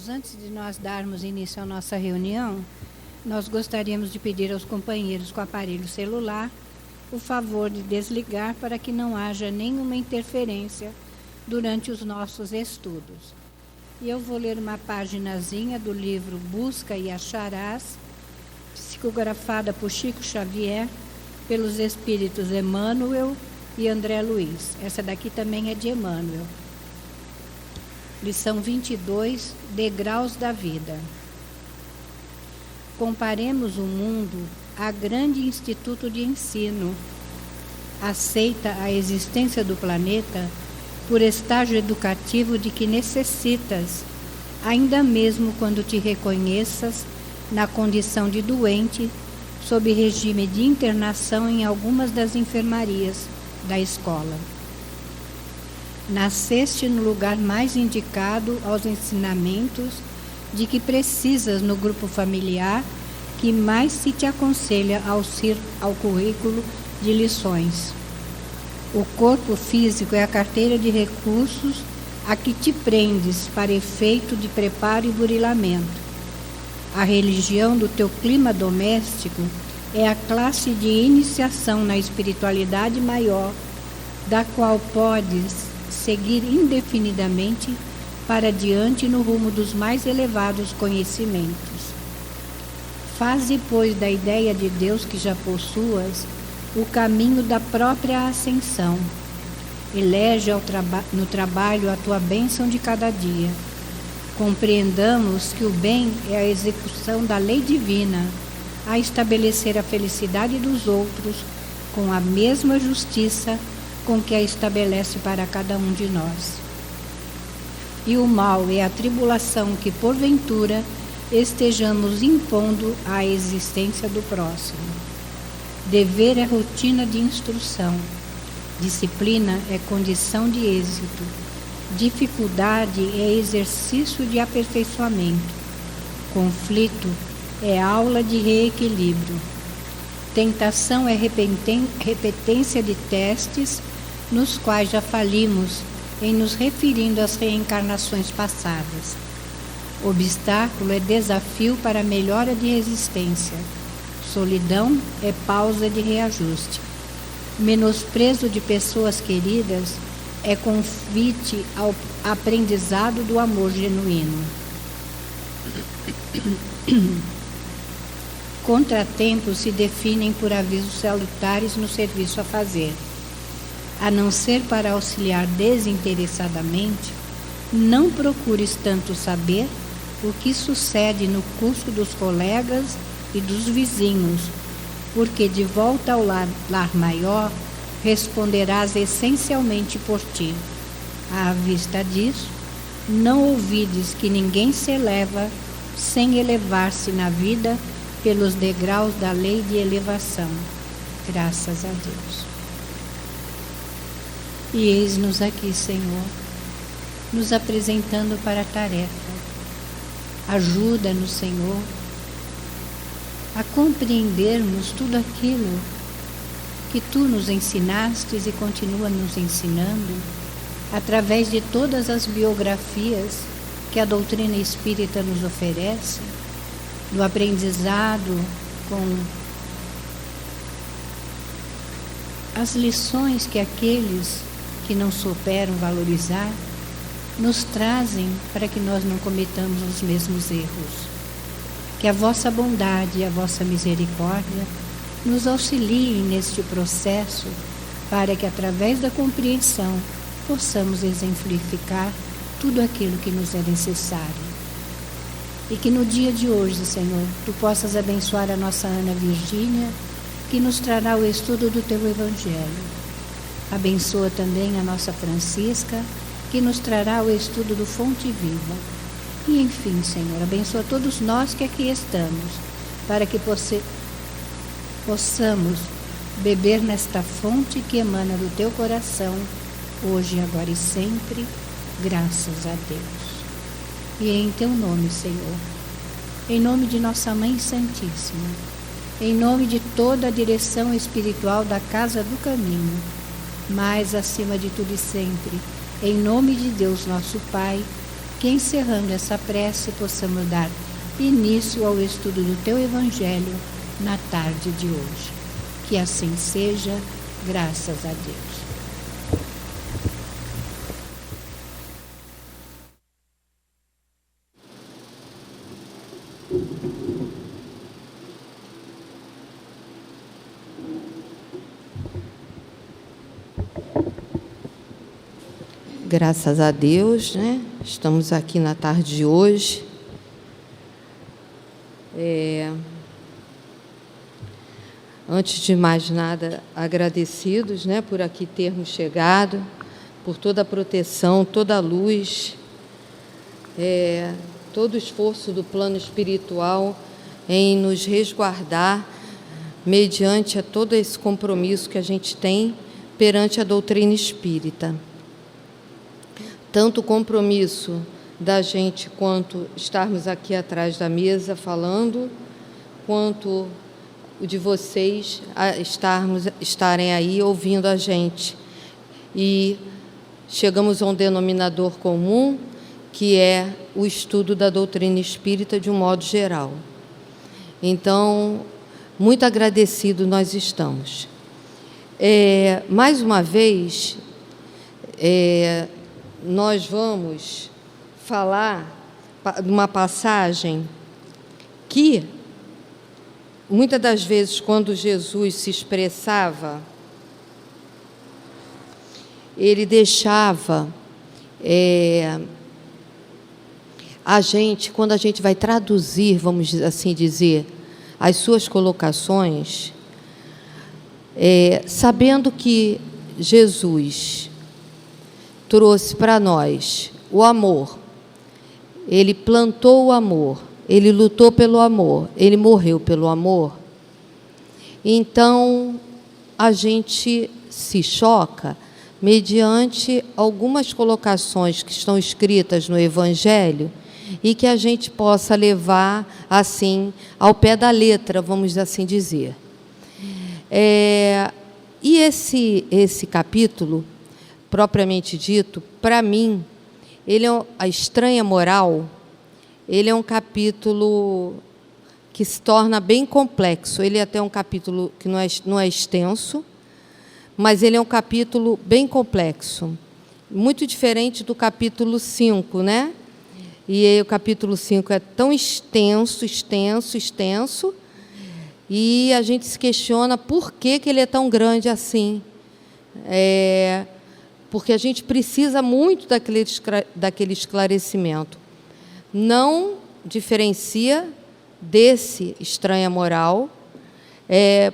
irmãos, antes de nós darmos início à nossa reunião, nós gostaríamos de pedir aos companheiros com aparelho celular o favor de desligar para que não haja nenhuma interferência durante os nossos estudos. E eu vou ler uma paginazinha do livro Busca e Acharás, psicografada por Chico Xavier, pelos espíritos Emmanuel e André Luiz. Essa daqui também é de Emmanuel. Lição 22, Degraus da Vida. Comparemos o mundo a grande instituto de ensino. Aceita a existência do planeta por estágio educativo de que necessitas, ainda mesmo quando te reconheças na condição de doente, sob regime de internação em algumas das enfermarias da escola. Nasceste no lugar mais indicado aos ensinamentos de que precisas no grupo familiar que mais se te aconselha ao currículo de lições. O corpo físico é a carteira de recursos a que te prendes para efeito de preparo e burilamento. A religião do teu clima doméstico é a classe de iniciação na espiritualidade maior, da qual podes seguir indefinidamente para diante no rumo dos mais elevados conhecimentos. Faze, pois, da ideia de Deus que já possuas o caminho da própria ascensão. Elege no trabalho a tua bênção de cada dia. Compreendamos que o bem é a execução da lei divina, a estabelecer a felicidade dos outros com a mesma justiça com que a estabelece para cada um de nós. E o mal é a tribulação que, porventura, estejamos impondo à existência do próximo. Dever é rotina de instrução. Disciplina é condição de êxito. Dificuldade é exercício de aperfeiçoamento. Conflito é aula de reequilíbrio. Tentação é repetência de testes nos quais já falimos em nos referindo às reencarnações passadas. Obstáculo é desafio para melhora de resistência. Solidão é pausa de reajuste. Menosprezo de pessoas queridas é convite ao aprendizado do amor genuíno. Contratempos se definem por avisos salutares no serviço a fazer. A não ser para auxiliar desinteressadamente, não procures tanto saber o que sucede no curso dos colegas e dos vizinhos, porque de volta ao lar maior responderás essencialmente por ti. À vista disso, não ouvides que ninguém se eleva sem elevar-se na vida pelos degraus da lei de elevação. Graças a Deus. E eis-nos aqui, Senhor, nos apresentando para a tarefa. Ajuda-nos, Senhor, a compreendermos tudo aquilo que Tu nos ensinastes e continua nos ensinando, através de todas as biografias que a doutrina espírita nos oferece, do aprendizado com as lições que aqueles que não souberam valorizar nos trazem para que nós não cometamos os mesmos erros. Que a vossa bondade e a vossa misericórdia nos auxiliem neste processo para que, através da compreensão, possamos exemplificar tudo aquilo que nos é necessário. E que no dia de hoje, Senhor, Tu possas abençoar a nossa Ana Virgínia, que nos trará o estudo do Teu Evangelho. Abençoa também a nossa Francisca, que nos trará o estudo do Fonte Viva. E, enfim, Senhor, abençoa todos nós que aqui estamos, para que possamos beber nesta fonte que emana do Teu coração, hoje, agora e sempre, graças a Deus. E em Teu nome, Senhor, em nome de nossa Mãe Santíssima, em nome de toda a direção espiritual da Casa do Caminho, mas, acima de tudo e sempre, em nome de Deus, nosso Pai, que, encerrando essa prece, possamos dar início ao estudo do Teu Evangelho na tarde de hoje. Que assim seja, graças a Deus. Graças a Deus, né? Estamos aqui na tarde de hoje. Antes de mais nada, agradecidos, né, por aqui termos chegado, por toda a proteção, toda a luz, todo o esforço do plano espiritual em nos resguardar mediante a todo esse compromisso que a gente tem perante a doutrina espírita. Tanto o compromisso da gente quanto estarmos aqui atrás da mesa falando, quanto o de vocês estarem aí ouvindo a gente. E chegamos a um denominador comum, que é o estudo da doutrina espírita de um modo geral. Então, muito agradecido nós estamos. Mais uma vez, nós vamos falar de uma passagem que, muitas das vezes, quando Jesus se expressava, ele deixava a gente, quando a gente vai traduzir, vamos assim dizer, as suas colocações, sabendo que Jesus trouxe para nós o amor, ele plantou o amor, ele lutou pelo amor, ele morreu pelo amor. Então, a gente se choca mediante algumas colocações que estão escritas no Evangelho e que a gente possa levar, assim, ao pé da letra, vamos assim dizer. E esse capítulo, propriamente dito, para mim, ele a estranha moral, ele é um capítulo que se torna bem complexo. Ele é até um capítulo que não é extenso, mas ele é um capítulo bem complexo, muito diferente do capítulo 5, né? E aí, o capítulo 5 é tão extenso, e a gente se questiona por que ele é tão grande assim. Porque a gente precisa muito daquele esclarecimento. Não diferencia desse estranha moral,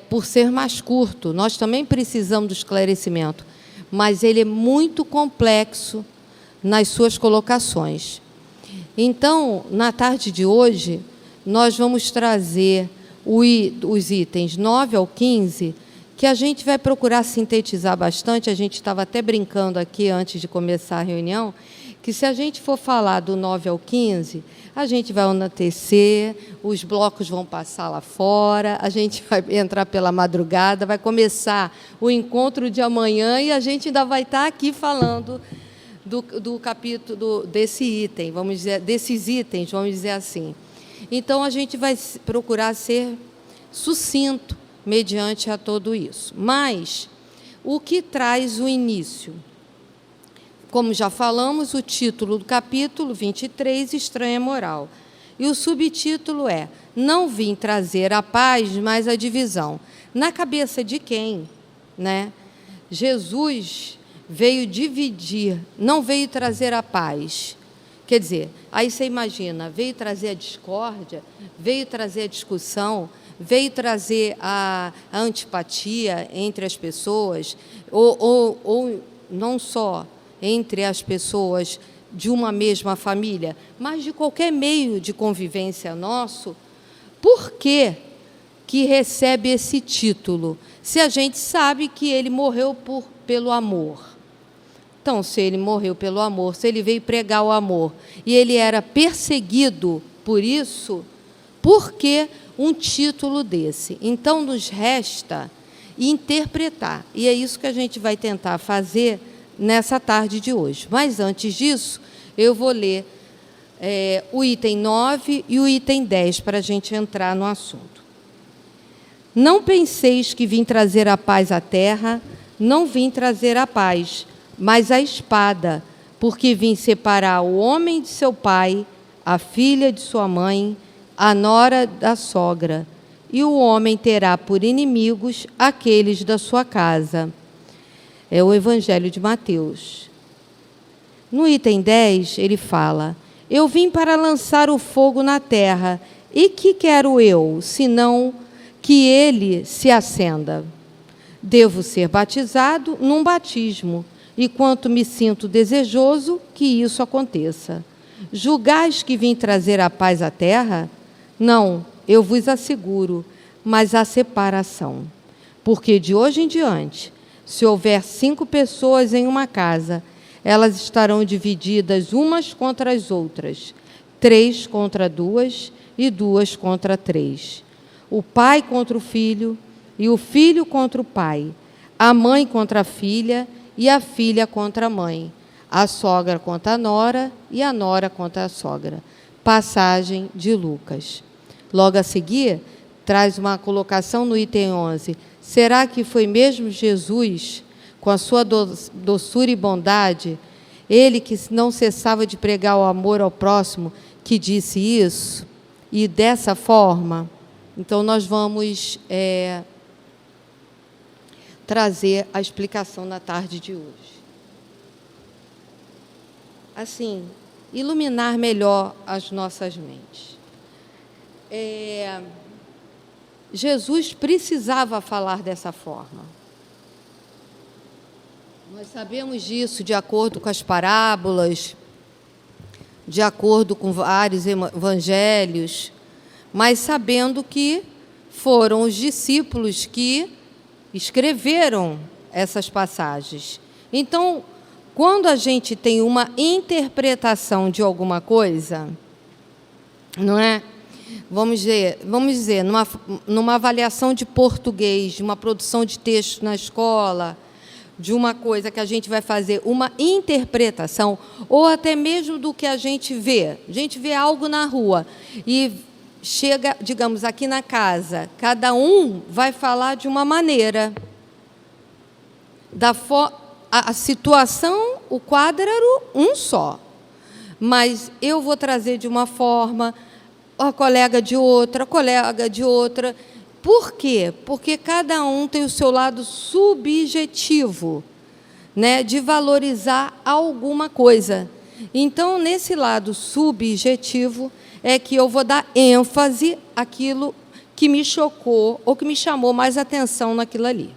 por ser mais curto. Nós também precisamos do esclarecimento, mas ele é muito complexo nas suas colocações. Então, na tarde de hoje, nós vamos trazer os itens 9 ao 15, que a gente vai procurar sintetizar bastante. A gente estava até brincando aqui antes de começar a reunião, que se a gente for falar do 9 ao 15, a gente vai anoitecer, os blocos vão passar lá fora, a gente vai entrar pela madrugada, vai começar o encontro de amanhã e a gente ainda vai estar aqui falando do capítulo desse item, vamos dizer, desses itens, vamos dizer assim. Então, a gente vai procurar ser sucinto mediante a tudo isso. Mas, o que traz o início? Como já falamos, o título do capítulo 23, Estranha Moral. E o subtítulo é: Não vim trazer a paz, mas a divisão. Na cabeça de quem, né? Jesus veio dividir, não veio trazer a paz. Quer dizer, aí você imagina, veio trazer a discórdia, veio trazer a discussão, veio trazer a antipatia entre as pessoas, ou não só entre as pessoas de uma mesma família, mas de qualquer meio de convivência nosso. Por que recebe esse título, se a gente sabe que ele morreu pelo amor? Então, se ele morreu pelo amor, se ele veio pregar o amor, e ele era perseguido por isso, por que um título desse? Então, nos resta interpretar, e é isso que a gente vai tentar fazer nessa tarde de hoje. Mas, antes disso, eu vou ler o item 9 e o item 10, para a gente entrar no assunto. Não penseis que vim trazer a paz à terra, não vim trazer a paz, mas a espada, porque vim separar o homem de seu pai, a filha de sua mãe, a nora da sogra, e o homem terá por inimigos aqueles da sua casa. É o Evangelho de Mateus. No item 10, ele fala: eu vim para lançar o fogo na terra, e que quero eu, senão que ele se acenda? Devo ser batizado num batismo, e quanto me sinto desejoso que isso aconteça. Julgais que vim trazer a paz à terra? Não, eu vos asseguro, mas a separação. Porque de hoje em diante, se houver 5 pessoas em uma casa, elas estarão divididas umas contra as outras, 3 contra 2 e 2 contra 3. O pai contra o filho e o filho contra o pai, a mãe contra a filha e a filha contra a mãe, a sogra contra a nora e a nora contra a sogra. Passagem de Lucas. Logo a seguir, traz uma colocação no item 11. Será que foi mesmo Jesus, com a sua doçura e bondade, ele que não cessava de pregar o amor ao próximo, que disse isso? E dessa forma, então nós vamos trazer a explicação na tarde de hoje. Assim, iluminar melhor as nossas mentes. Jesus precisava falar dessa forma. Nós sabemos disso de acordo com as parábolas, de acordo com vários evangelhos, mas sabendo que foram os discípulos que escreveram essas passagens. Então, quando a gente tem uma interpretação de alguma coisa, não é? Vamos dizer numa avaliação de português, de uma produção de texto na escola, de uma coisa que a gente vai fazer uma interpretação, ou até mesmo do que a gente vê. A gente vê algo na rua e chega, digamos, aqui na casa, cada um vai falar de uma maneira. A situação, o quadro era um só, mas eu vou trazer de uma forma, a colega de outra, a colega de outra. Por quê? Porque cada um tem o seu lado subjetivo, né, de valorizar alguma coisa. Então, nesse lado subjetivo, é que eu vou dar ênfase àquilo que me chocou ou que me chamou mais atenção naquilo ali.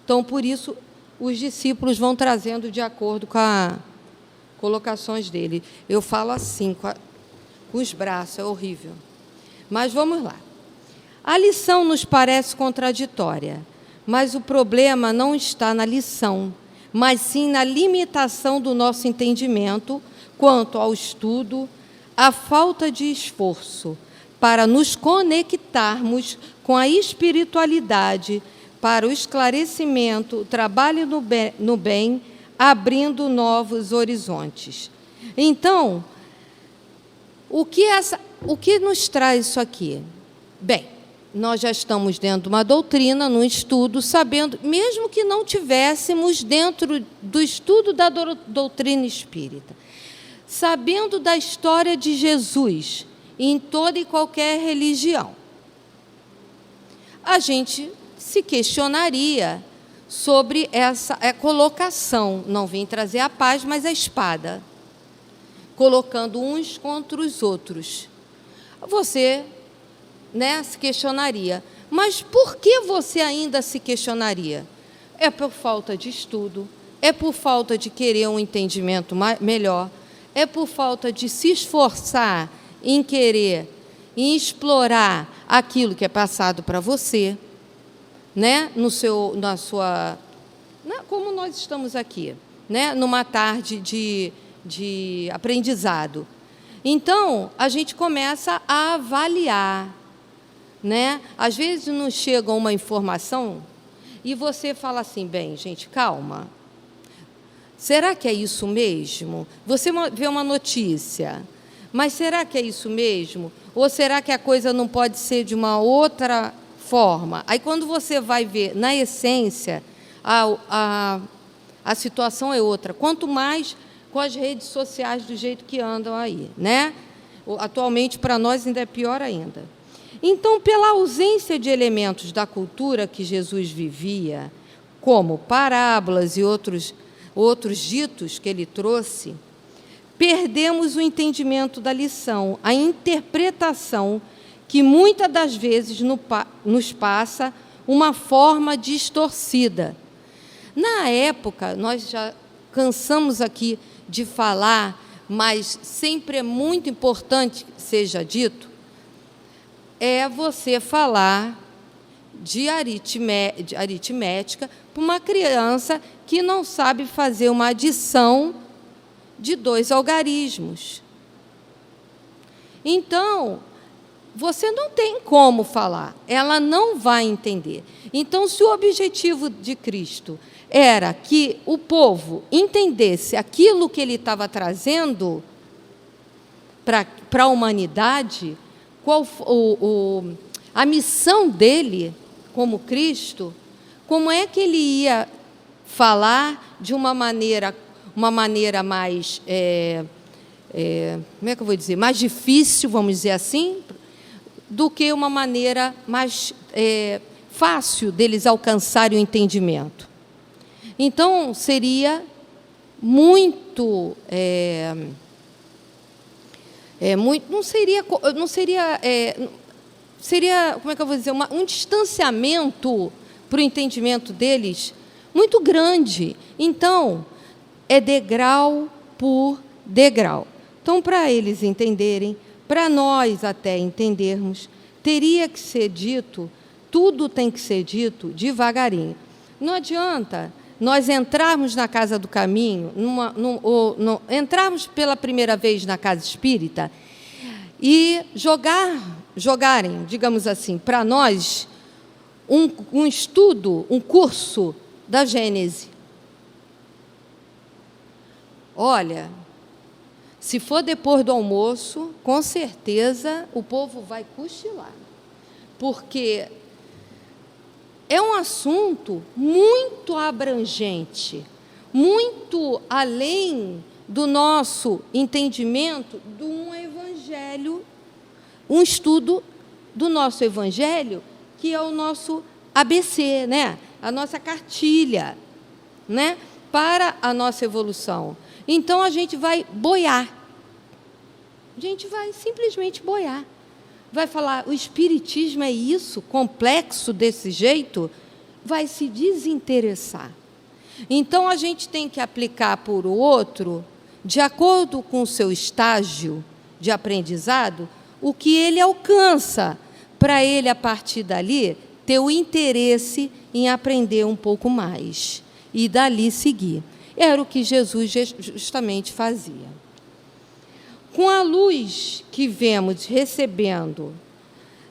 Então, por isso, os discípulos vão trazendo de acordo com as colocações dele. Eu falo assim, com os braços, é horrível. Mas vamos lá. A lição nos parece contraditória, mas o problema não está na lição, mas sim na limitação do nosso entendimento quanto ao estudo, a falta de esforço para nos conectarmos com a espiritualidade, para o esclarecimento, o trabalho no bem, abrindo novos horizontes. Então, o que nos traz isso aqui? Bem, nós já estamos dentro de uma doutrina, num estudo, sabendo, mesmo que não tivéssemos dentro do estudo da doutrina espírita, sabendo da história de Jesus em toda e qualquer religião, a gente se questionaria sobre essa colocação. Não vim trazer a paz, mas a espada, colocando uns contra os outros. Você, né, se questionaria. Mas por que você ainda se questionaria? É por falta de estudo, é por falta de querer um entendimento melhor, é por falta de se esforçar em querer, em explorar aquilo que é passado para você, né, como nós estamos aqui, né, numa tarde de aprendizado. Então, a gente começa a avaliar, né? Às vezes nos chega uma informação e você fala assim, bem, gente, calma. Será que é isso mesmo? Você vê uma notícia, Mas será que é isso mesmo? Ou será que a coisa não pode ser de uma outra forma? Aí, quando você vai ver, na essência, a situação é outra. Quanto mais com as redes sociais do jeito que andam aí, né? Atualmente, para nós, ainda é pior ainda. Então, pela ausência de elementos da cultura que Jesus vivia, como parábolas e outros ditos que ele trouxe, perdemos o entendimento da lição, a interpretação que muitas das vezes nos passa uma forma distorcida. Na época, nós já cansamos aqui de falar, mas sempre é muito importante que seja dito, é você falar de aritmética para uma criança que não sabe fazer uma adição de 2 algarismos. Então, você não tem como falar, ela não vai entender. Então, se o objetivo de Cristo era que o povo entendesse aquilo que ele estava trazendo para a humanidade, a missão dele como Cristo, como é que ele ia falar de uma maneira mais, como é que eu vou dizer, mais difícil, vamos dizer assim, do que uma maneira mais fácil deles alcançarem o entendimento. Então, seria muito, seria, como é que eu vou dizer, um distanciamento para o entendimento deles muito grande. Então, é degrau por degrau. Então, para eles entenderem, para nós até entendermos, teria que ser dito, tudo tem que ser dito devagarinho. Não adianta nós entrarmos na Casa do Caminho, entrarmos pela primeira vez na Casa Espírita e jogarem, digamos assim, para nós, um estudo, um curso da Gênese. Olha, se for depois do almoço, com certeza o povo vai cochilar, porque é um assunto muito abrangente, muito além do nosso entendimento de um evangelho, um estudo do nosso evangelho, que é o nosso ABC, né? A nossa cartilha, né? Para a nossa evolução. Então, a gente vai boiar. A gente vai simplesmente boiar. Vai falar, o espiritismo é isso, complexo desse jeito, vai se desinteressar. Então, a gente tem que aplicar por o outro, de acordo com o seu estágio de aprendizado, o que ele alcança, para ele, a partir dali, ter o interesse em aprender um pouco mais e dali seguir. Era o que Jesus justamente fazia. Com a luz que vemos recebendo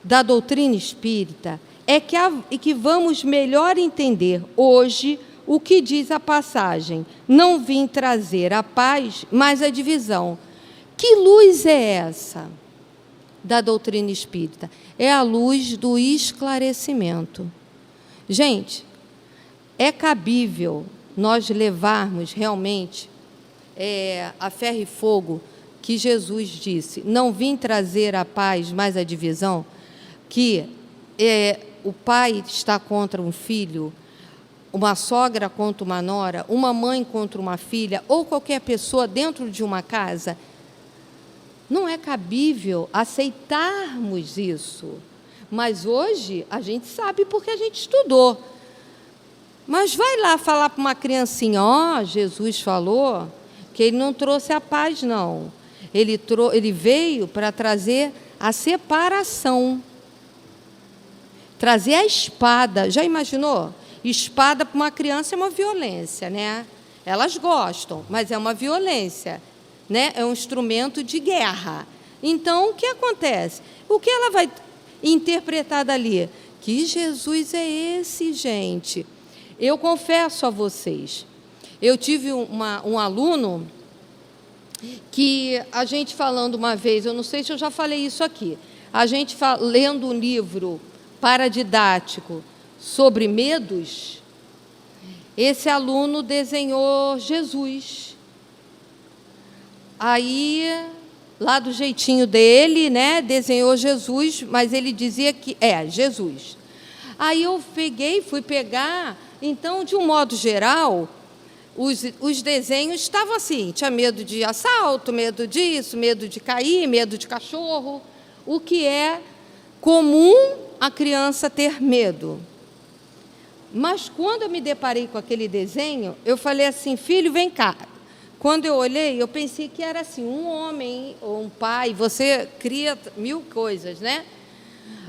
da doutrina espírita, é que vamos melhor entender hoje o que diz a passagem: não vim trazer a paz, mas a divisão. Que luz é essa da doutrina espírita? É a luz do esclarecimento. Gente, é cabível nós levarmos realmente a ferro e fogo que Jesus disse, não vim trazer a paz, mas a divisão, que o pai está contra um filho, uma sogra contra uma nora, uma mãe contra uma filha, ou qualquer pessoa dentro de uma casa, não é cabível aceitarmos isso. Mas hoje a gente sabe porque a gente estudou. Mas vai lá falar para uma criancinha, Jesus falou que ele não trouxe a paz, não. Ele veio para trazer a separação. Trazer a espada. Já imaginou? Espada para uma criança é uma violência, né? Elas gostam, mas é uma violência, né? É um instrumento de guerra. Então, o que acontece? O que ela vai interpretar dali? Que Jesus é esse, gente? Eu confesso a vocês, eu tive um aluno que a gente falando uma vez, eu não sei se eu já falei isso aqui, a gente lendo um livro paradidático sobre medos, esse aluno desenhou Jesus. Aí, lá do jeitinho dele, né, desenhou Jesus, mas ele dizia que é Jesus. Aí eu fui pegar, então, de um modo geral, os desenhos estavam assim, tinha medo de assalto, medo disso, medo de cair, medo de cachorro, o que é comum a criança ter medo. Mas quando eu me deparei com aquele desenho, eu falei assim, filho, vem cá. Quando eu olhei, eu pensei que era assim, um homem ou um pai, você cria mil coisas, né?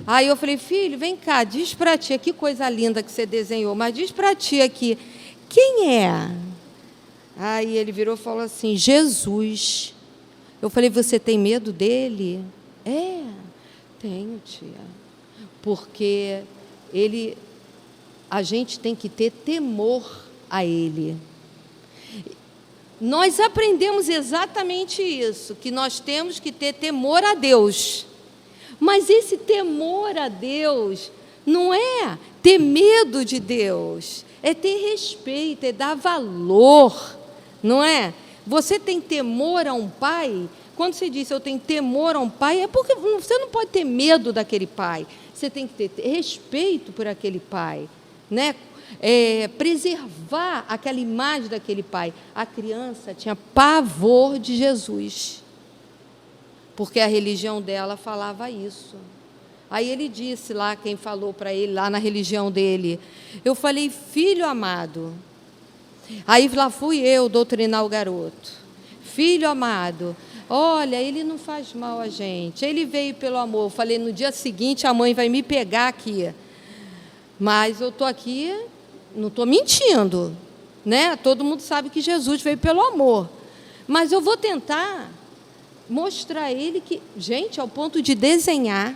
Aí eu falei, filho, vem cá, diz para a tia, que coisa linda que você desenhou, mas diz para a tia aqui, quem é? Aí ele virou e falou assim, Jesus. Eu falei, você tem medo dele? É, tenho, tia. Porque a gente tem que ter temor a ele. Nós aprendemos exatamente isso, que nós temos que ter temor a Deus. Mas esse temor a Deus não é ter medo de Deus, é ter respeito, é dar valor, não é? Você tem temor a um pai, quando você diz eu tenho temor a um pai, é porque você não pode ter medo daquele pai, você tem que ter respeito por aquele pai, né? Preservar aquela imagem daquele pai. A criança tinha pavor de Jesus, porque a religião dela falava isso. Aí ele disse lá, quem falou para ele, lá na religião dele, eu falei, filho amado, aí lá fui eu doutrinar o garoto, filho amado, olha, ele não faz mal a gente, ele veio pelo amor. Eu falei, no dia seguinte a mãe vai me pegar aqui, mas eu estou aqui, não estou mentindo, né? Todo mundo sabe que Jesus veio pelo amor, mas eu vou tentar mostrar a ele que, gente, ao ponto de desenhar,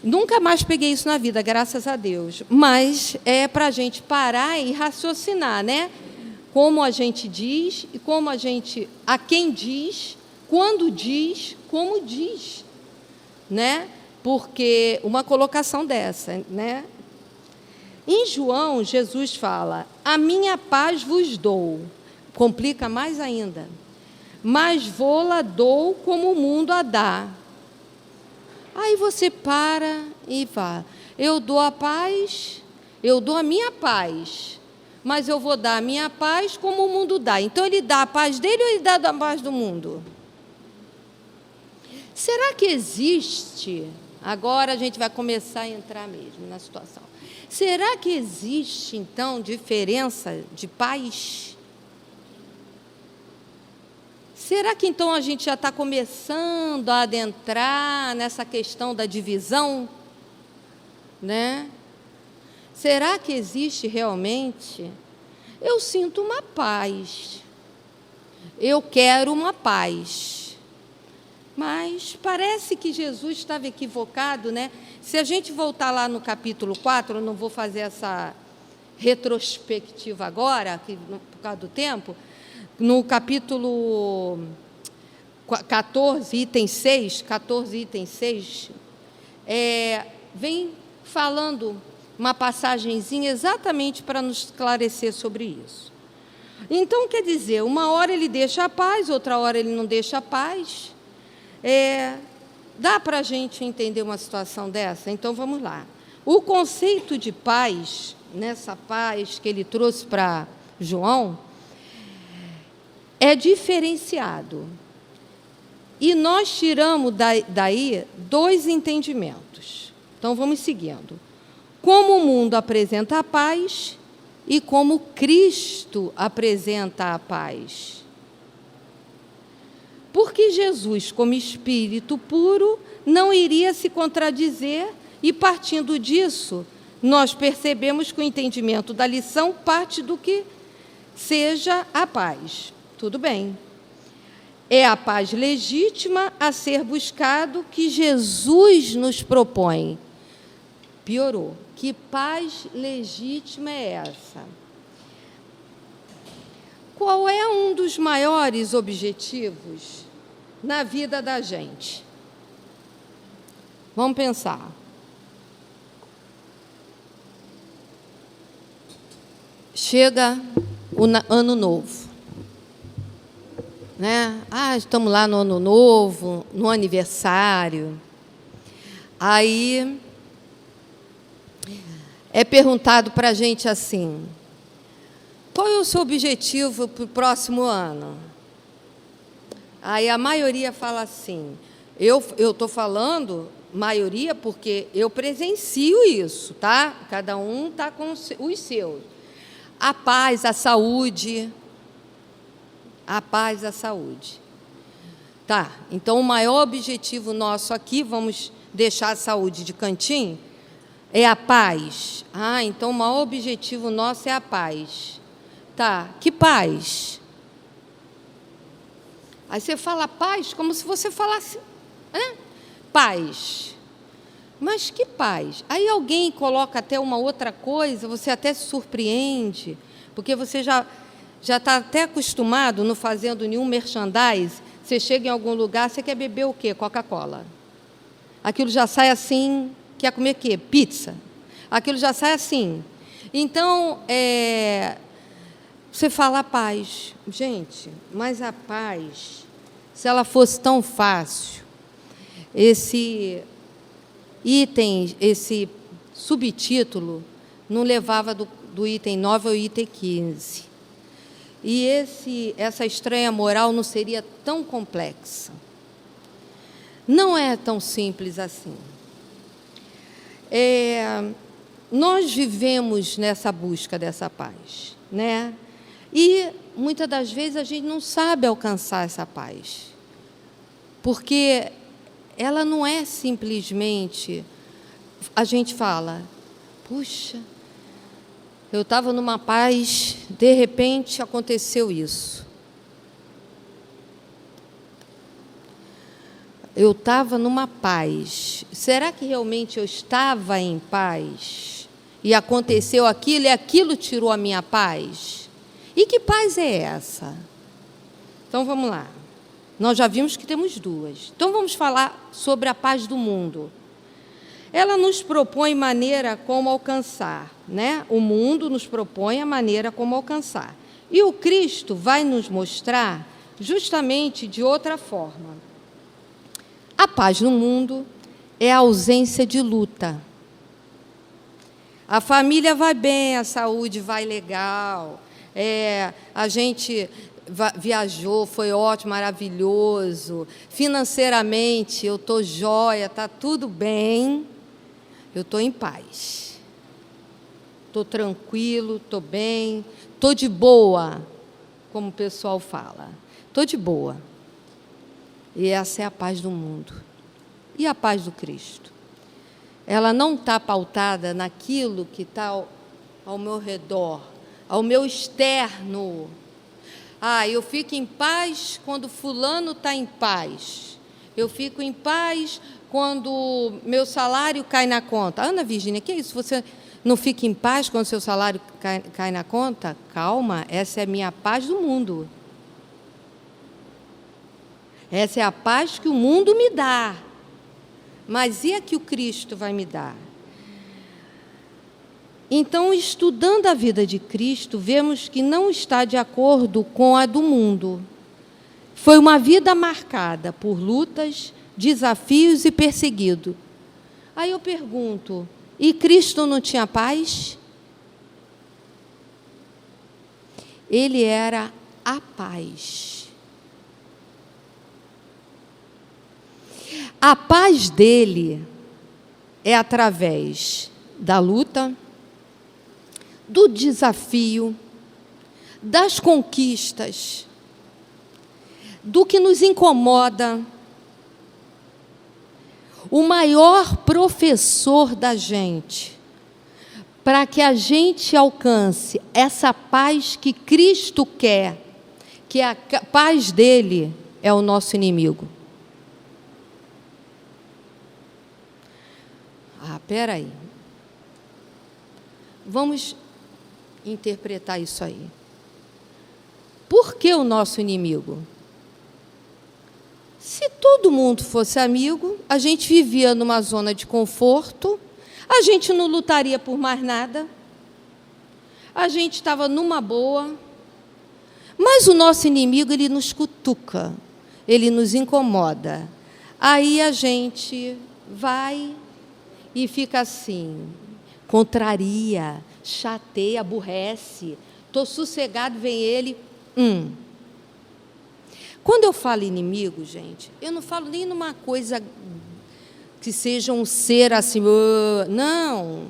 nunca mais peguei isso na vida, graças a Deus, mas é para a gente parar e raciocinar, né? Como a gente diz e como a quem diz, quando diz, como diz, né? Porque uma colocação dessa, né? Em João, Jesus fala, a minha paz vos dou, complica mais ainda, mas vou-la dou como o mundo a dá. Aí você para e fala, eu dou a paz, eu dou a minha paz, mas eu vou dar a minha paz como o mundo dá. Então, ele dá a paz dele ou ele dá a paz do mundo? Será que existe, agora a gente vai começar a entrar mesmo na situação, será que existe, então, diferença de paz? Será que, então, a gente já está começando a adentrar nessa questão da divisão? Né? Será que existe realmente? Eu sinto uma paz. Eu quero uma paz. Mas parece que Jesus estava equivocado, né? Se a gente voltar lá no capítulo 4, eu não vou fazer essa retrospectiva agora, por causa do tempo, no capítulo 14, item 6, vem falando uma passagenzinha exatamente para nos esclarecer sobre isso. Então, quer dizer, uma hora ele deixa a paz, outra hora ele não deixa a paz. Dá para a gente entender uma situação dessa? Então, vamos lá. O conceito de paz, nessa paz que ele trouxe para João, é diferenciado. E nós tiramos daí dois entendimentos. Então, vamos seguindo. Como o mundo apresenta a paz e como Cristo apresenta a paz. Porque Jesus, como Espírito puro, não iria se contradizer e, partindo disso, nós percebemos que o entendimento da lição parte do que seja a paz. Tudo bem. É a paz legítima a ser buscado que Jesus nos propõe. Piorou. Que paz legítima é essa? Qual é um dos maiores objetivos na vida da gente? Vamos pensar. Chega o ano novo, né? Estamos lá no ano novo, no aniversário. Aí é perguntado para a gente assim: qual é o seu objetivo para o próximo ano? Aí a maioria fala assim, eu estou falando maioria porque eu presencio isso, tá? Cada um está com os seus. A paz, a saúde. A paz, a saúde. Tá, então o maior objetivo nosso aqui, vamos deixar a saúde de cantinho, é a paz. Então o maior objetivo nosso é a paz. Tá, que paz? Aí você fala paz como se você falasse, paz. Mas que paz? Aí alguém coloca até uma outra coisa, você até se surpreende, porque você já está até acostumado, não fazendo nenhum merchandise, você chega em algum lugar, você quer beber o quê? Coca-Cola. Aquilo já sai assim, quer comer o quê? Pizza. Aquilo já sai assim. Então, você fala a paz. Gente, mas a paz, se ela fosse tão fácil, esse item, esse subtítulo, não levava do item 9 ao item 15. E essa estranha moral não seria tão complexa. Não é tão simples assim. Nós vivemos nessa busca dessa paz, né? E, muitas das vezes, a gente não sabe alcançar essa paz. Porque ela não é simplesmente... A gente fala, puxa, eu estava numa paz, de repente aconteceu isso. Eu estava numa paz. Será que realmente eu estava em paz? E aconteceu aquilo e aquilo tirou a minha paz? E que paz é essa? Então, vamos lá. Nós já vimos que temos duas. Então, vamos falar sobre a paz do mundo. Ela nos propõe maneira como alcançar, né? O mundo nos propõe a maneira como alcançar. E o Cristo vai nos mostrar justamente de outra forma. A paz no mundo é a ausência de luta. A família vai bem, a saúde vai legal, a gente viajou, foi ótimo, maravilhoso. Financeiramente, eu estou jóia, está tudo bem. Eu estou em paz. Estou tranquilo, estou bem, estou de boa, como o pessoal fala. Estou de boa. E essa é a paz do mundo. E a paz do Cristo? Ela não está pautada naquilo que está ao meu redor, ao meu externo. Eu fico em paz quando fulano está em paz. Eu fico em paz quando meu salário cai na conta. Ana Virgínia, que é isso? Você não fica em paz quando seu salário cai na conta? Calma, essa é a minha paz do mundo. Essa é a paz que o mundo me dá. Mas e a que o Cristo vai me dar? Então, estudando a vida de Cristo, vemos que não está de acordo com a do mundo. Foi uma vida marcada por lutas, desafios e perseguido. Aí eu pergunto, e Cristo não tinha paz? Ele era a paz. A paz dele é através da luta, do desafio, das conquistas, do que nos incomoda. O maior professor da gente, para que a gente alcance essa paz que Cristo quer, que a paz dele é o nosso inimigo. Espera aí. Vamos interpretar isso aí. Por que o nosso inimigo? Se todo mundo fosse amigo, a gente vivia numa zona de conforto, a gente não lutaria por mais nada, a gente estava numa boa. Mas o nosso inimigo, ele nos cutuca, ele nos incomoda. Aí a gente vai e fica assim, contraria, chateia, aborrece. Estou sossegado, vem ele. Quando eu falo inimigo, gente, eu não falo nem numa coisa que seja um ser assim, não.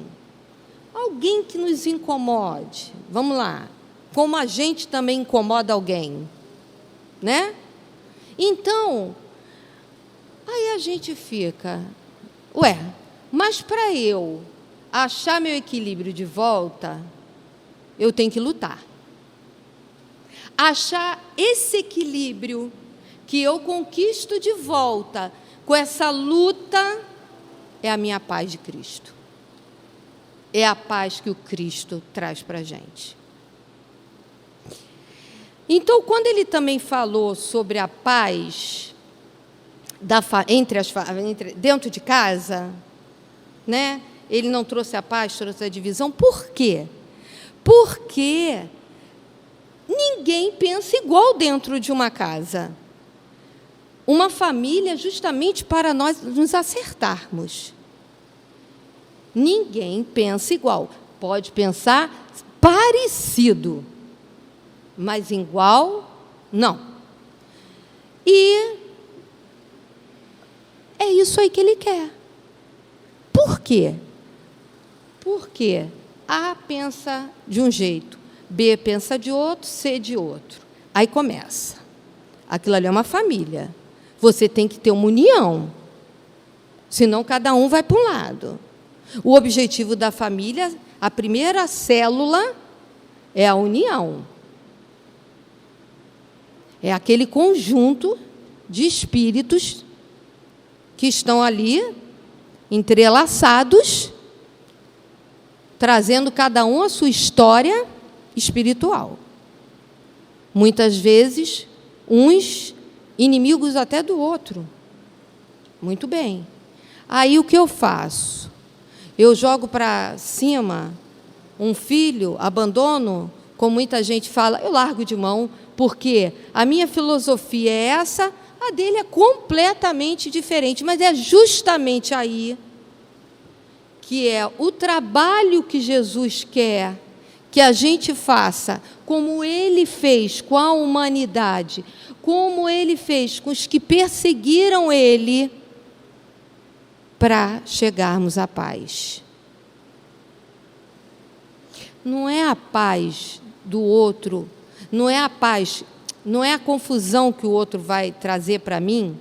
Alguém que nos incomode. Vamos lá. Como a gente também incomoda alguém, né? Então, aí a gente fica, mas para eu achar meu equilíbrio de volta, eu tenho que lutar. Achar esse equilíbrio que eu conquisto de volta com essa luta é a minha paz de Cristo. É a paz que o Cristo traz para a gente. Então, quando ele também falou sobre a paz dentro de casa, né? Ele não trouxe a paz, trouxe a divisão. Por quê? Porque ninguém pensa igual dentro de uma casa. Uma família é justamente para nós nos acertarmos. Ninguém pensa igual. Pode pensar parecido, mas igual, não. E é isso aí que ele quer. Por quê? Porque A pensa de um jeito, B pensa de outro, C de outro. Aí começa. Aquilo ali é uma família. Você tem que ter uma união. Senão, cada um vai para um lado. O objetivo da família, a primeira célula, é a união. É aquele conjunto de espíritos que estão ali, entrelaçados, trazendo cada um a sua história espiritual. Muitas vezes, uns inimigos até do outro. Muito bem. Aí o que eu faço? Eu jogo para cima um filho, abandono, como muita gente fala, eu largo de mão, porque a minha filosofia é essa, a dele é completamente diferente, mas é justamente aí que é o trabalho que Jesus quer que a gente faça, como ele fez com a humanidade, como ele fez com os que perseguiram ele, para chegarmos à paz. Não é a paz do outro, não é a paz, não é a confusão que o outro vai trazer para mim,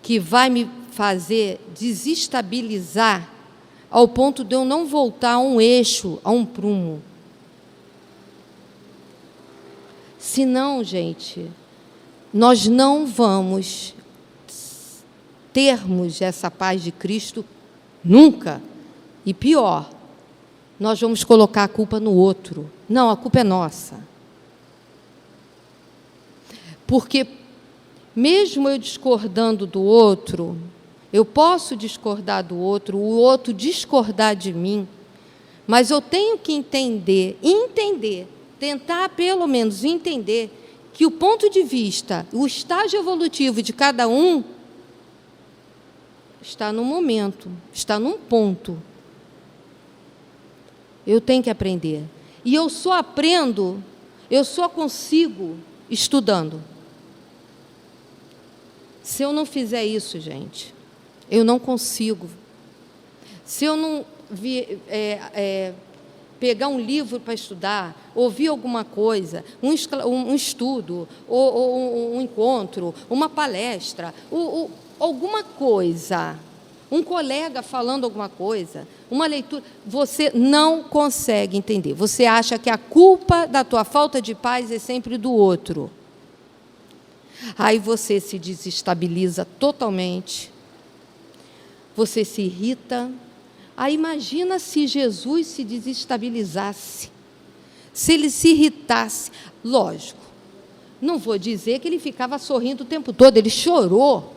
que vai me fazer desestabilizar ao ponto de eu não voltar a um eixo, a um prumo. Senão, gente, nós não vamos termos essa paz de Cristo nunca. E pior, nós vamos colocar a culpa no outro. Não, a culpa é nossa. Porque, mesmo eu discordando do outro, eu posso discordar do outro, o outro discordar de mim, mas eu tenho que entender, tentar pelo menos entender que o ponto de vista, o estágio evolutivo de cada um está no momento, está num ponto. Eu tenho que aprender. E eu só aprendo, eu só consigo estudando. Se eu não fizer isso, gente, eu não consigo. Se eu não pegar um livro para estudar, ouvir alguma coisa, um estudo, ou um encontro, uma palestra, alguma coisa, um colega falando alguma coisa, uma leitura, você não consegue entender. Você acha que a culpa da tua falta de paz é sempre do outro. Aí você se desestabiliza totalmente, você se irrita. Aí imagina se Jesus se desestabilizasse, se ele se irritasse, lógico, não vou dizer que ele ficava sorrindo o tempo todo, ele chorou.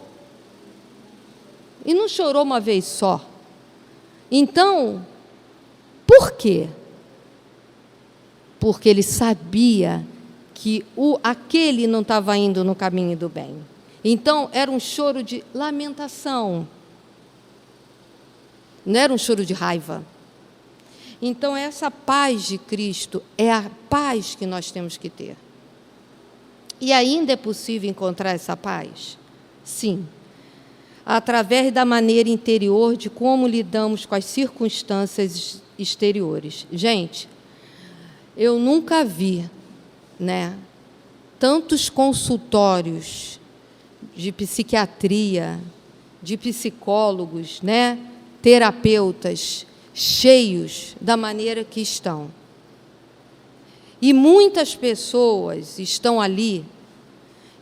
E não chorou uma vez só. Então, por quê? Porque ele sabia que aquele não estava indo no caminho do bem. Então, era um choro de lamentação. Não era um choro de raiva. Então, essa paz de Cristo é a paz que nós temos que ter. E ainda é possível encontrar essa paz? Sim. Através da maneira interior de como lidamos com as circunstâncias exteriores. Gente, eu nunca vi, tantos consultórios de psiquiatria, de psicólogos, terapeutas, cheios da maneira que estão. E muitas pessoas estão ali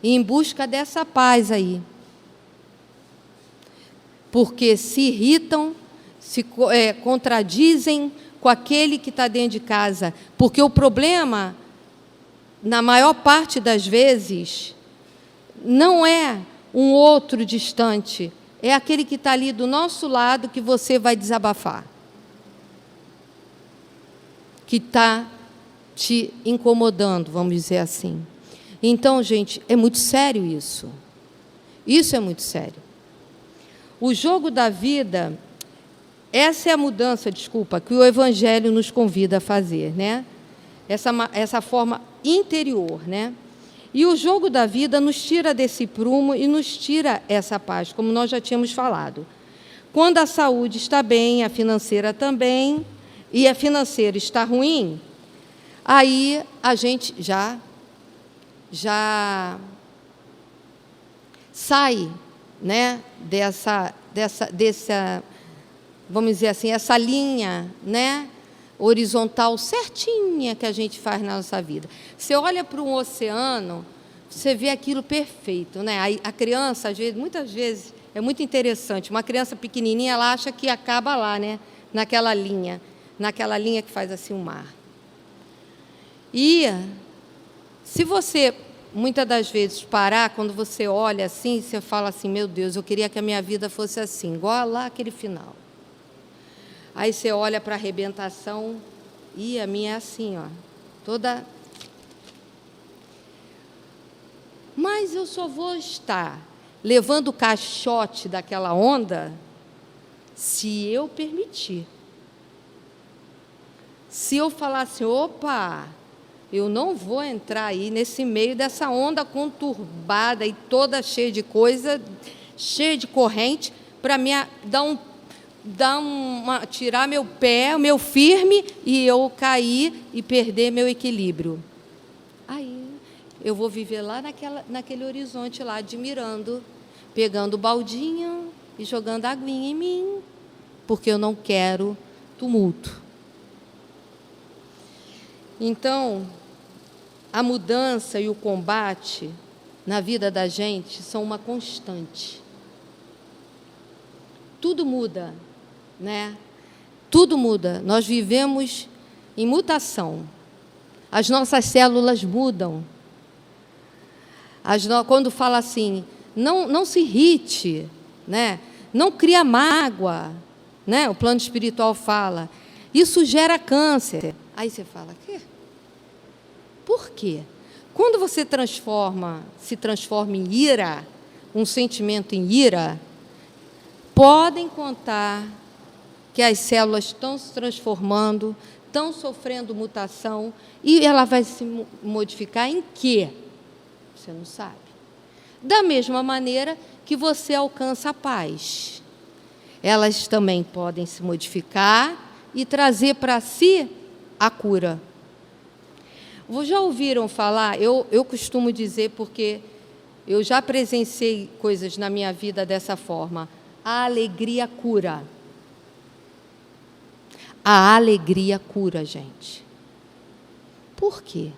em busca dessa paz aí. Porque se irritam, se contradizem com aquele que está dentro de casa. Porque o problema, na maior parte das vezes, não é um outro distante, é aquele que está ali do nosso lado que você vai desabafar. Que está te incomodando, vamos dizer assim. Então, gente, é muito sério isso. Isso é muito sério. O jogo da vida, essa é a mudança, que o Evangelho nos convida a fazer, Essa forma interior, E o jogo da vida nos tira desse prumo e nos tira essa paz, como nós já tínhamos falado. Quando a saúde está bem, a financeira também, e a financeira está ruim, aí a gente já sai, dessa, vamos dizer assim, essa linha, horizontal certinha que a gente faz na nossa vida. Você olha para um oceano, você vê aquilo perfeito, A criança, muitas vezes, é muito interessante. Uma criança pequenininha, ela acha que acaba lá, naquela linha que faz assim o mar. E se você, muitas das vezes, parar, quando você olha assim, você fala assim, meu Deus, eu queria que a minha vida fosse assim, igual lá aquele final. Aí você olha para a arrebentação, e a minha é assim, toda... Mas eu só vou estar levando o caixote daquela onda se eu permitir. Se eu falar assim, opa, eu não vou entrar aí nesse meio dessa onda conturbada e toda cheia de coisa, cheia de corrente, para me tirar meu pé, o meu firme, e eu cair e perder meu equilíbrio. Aí eu vou viver lá naquele horizonte lá, admirando, pegando o baldinho e jogando aguinha em mim, porque eu não quero tumulto. Então, a mudança e o combate na vida da gente são uma constante. Tudo muda, Tudo muda. Nós vivemos em mutação. As nossas células mudam. Quando fala assim, não se irrite, Não cria mágoa, O plano espiritual fala. Isso gera câncer. Aí você fala, quê? Por quê? Quando você se transforma em ira, um sentimento em ira, podem contar que as células estão se transformando, estão sofrendo mutação, e ela vai se modificar em quê? Você não sabe. Da mesma maneira que você alcança a paz. Elas também podem se modificar e trazer para si a cura. Já ouviram falar? Eu costumo dizer, porque eu já presenciei coisas na minha vida dessa forma. A alegria cura. A alegria cura, gente. Por quê?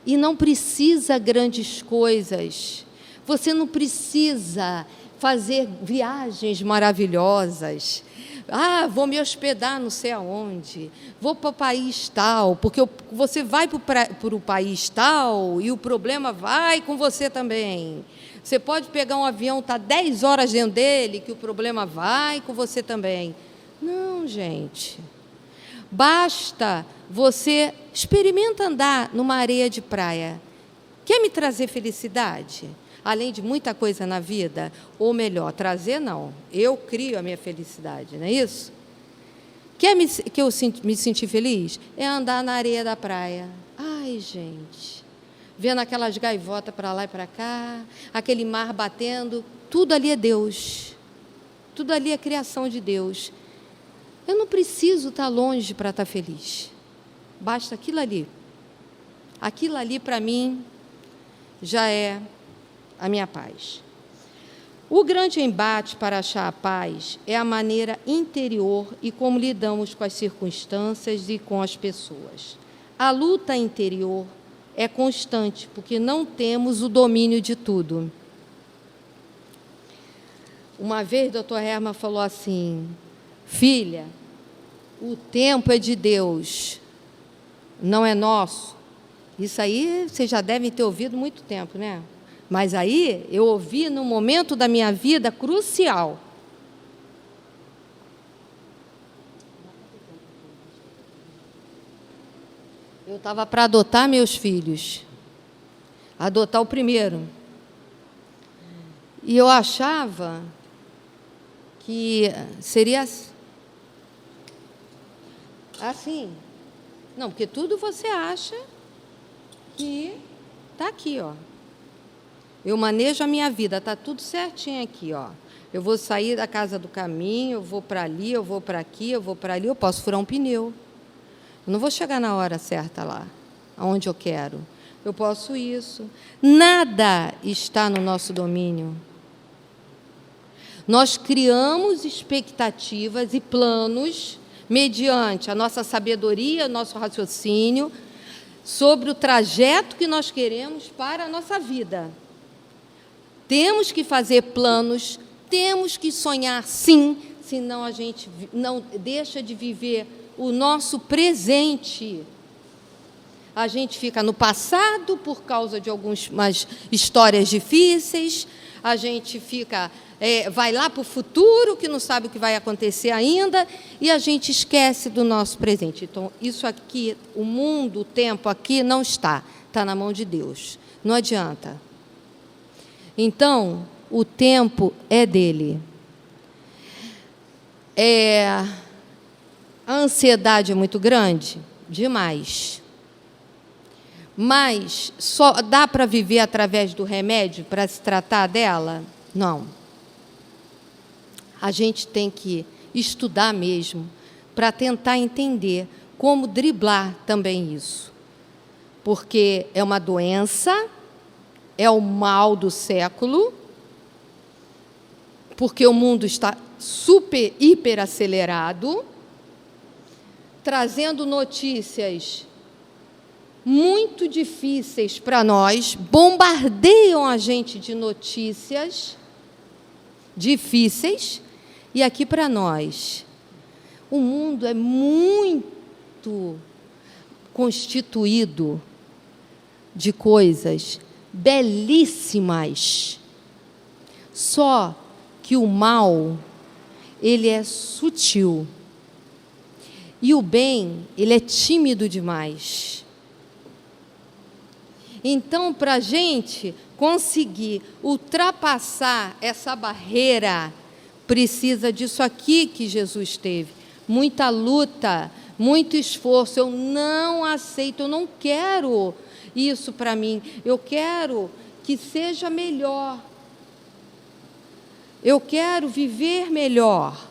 E não precisa grandes coisas. Você não precisa fazer viagens maravilhosas. Ah, vou me hospedar não sei aonde, vou para o país tal, porque você vai para o país tal e o problema vai com você também. Você pode pegar um avião, estar 10 horas dentro dele, que o problema vai com você também. Não, gente. Basta você experimenta andar numa areia de praia. Quer me trazer felicidade? Além de muita coisa na vida, ou melhor, trazer não. Eu crio a minha felicidade, não é isso? Quer que eu me sentir feliz? É andar na areia da praia. Ai, gente, vendo aquelas gaivotas para lá e para cá, aquele mar batendo, tudo ali é Deus. Tudo ali é criação de Deus. Eu não preciso estar longe para estar feliz. Basta aquilo ali. Aquilo ali, para mim, já é a minha paz. O grande embate para achar a paz é a maneira interior e como lidamos com as circunstâncias e com as pessoas. A luta interior é constante, porque não temos o domínio de tudo. Uma vez o Dr. Herman falou assim: filha, o tempo é de Deus, não é nosso. Isso aí vocês já devem ter ouvido muito tempo, né? Mas aí eu ouvi num momento da minha vida crucial. Eu estava para adotar meus filhos. Adotar o primeiro. E eu achava que seria assim. Não, porque tudo você acha que está aqui, ó. Eu manejo a minha vida, está tudo certinho aqui, ó. Eu vou sair da casa do caminho, eu vou para ali, eu vou para aqui, eu vou para ali, eu posso furar um pneu. Eu não vou chegar na hora certa lá, aonde eu quero. Eu posso isso. Nada está no nosso domínio. Nós criamos expectativas e planos mediante a nossa sabedoria, nosso raciocínio, sobre o trajeto que nós queremos para a nossa vida. Temos que fazer planos, temos que sonhar sim, senão a gente não deixa de viver o nosso presente. A gente fica no passado por causa de algumas histórias difíceis, a gente fica, vai lá para o futuro, que não sabe o que vai acontecer ainda, e a gente esquece do nosso presente. Então, isso aqui, o mundo, o tempo aqui não está na mão de Deus. Não adianta. Então, o tempo é dele. A ansiedade é muito grande? Demais. Mas só dá para viver através do remédio para se tratar dela? Não. A gente tem que estudar mesmo para tentar entender como driblar também isso. Porque é uma doença, é o mal do século, porque o mundo está super, hiper acelerado, trazendo notícias muito difíceis para nós, bombardeiam a gente de notícias difíceis, e aqui para nós, o mundo é muito constituído de coisas belíssimas, só que o mal, ele é sutil, e o bem, ele é tímido demais. Então, para a gente conseguir ultrapassar essa barreira, precisa disso aqui que Jesus teve. Muita luta, muito esforço. Eu não aceito, eu não quero isso para mim. Eu quero que seja melhor. Eu quero viver melhor.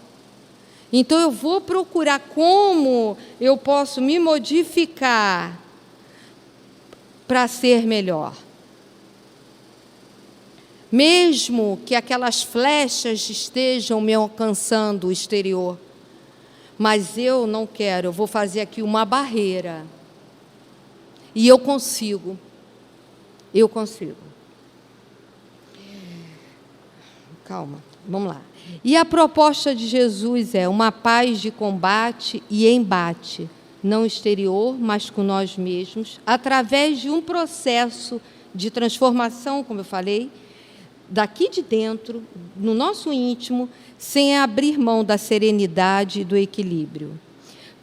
Então, eu vou procurar como eu posso me modificar para ser melhor. Mesmo que aquelas flechas estejam me alcançando o exterior, mas eu não quero, eu vou fazer aqui uma barreira. E eu consigo. Eu consigo. calma, vamos lá. E a proposta de Jesus é uma paz de combate e embate, não exterior, mas com nós mesmos, através de um processo de transformação, como eu falei, daqui de dentro, no nosso íntimo, sem abrir mão da serenidade e do equilíbrio.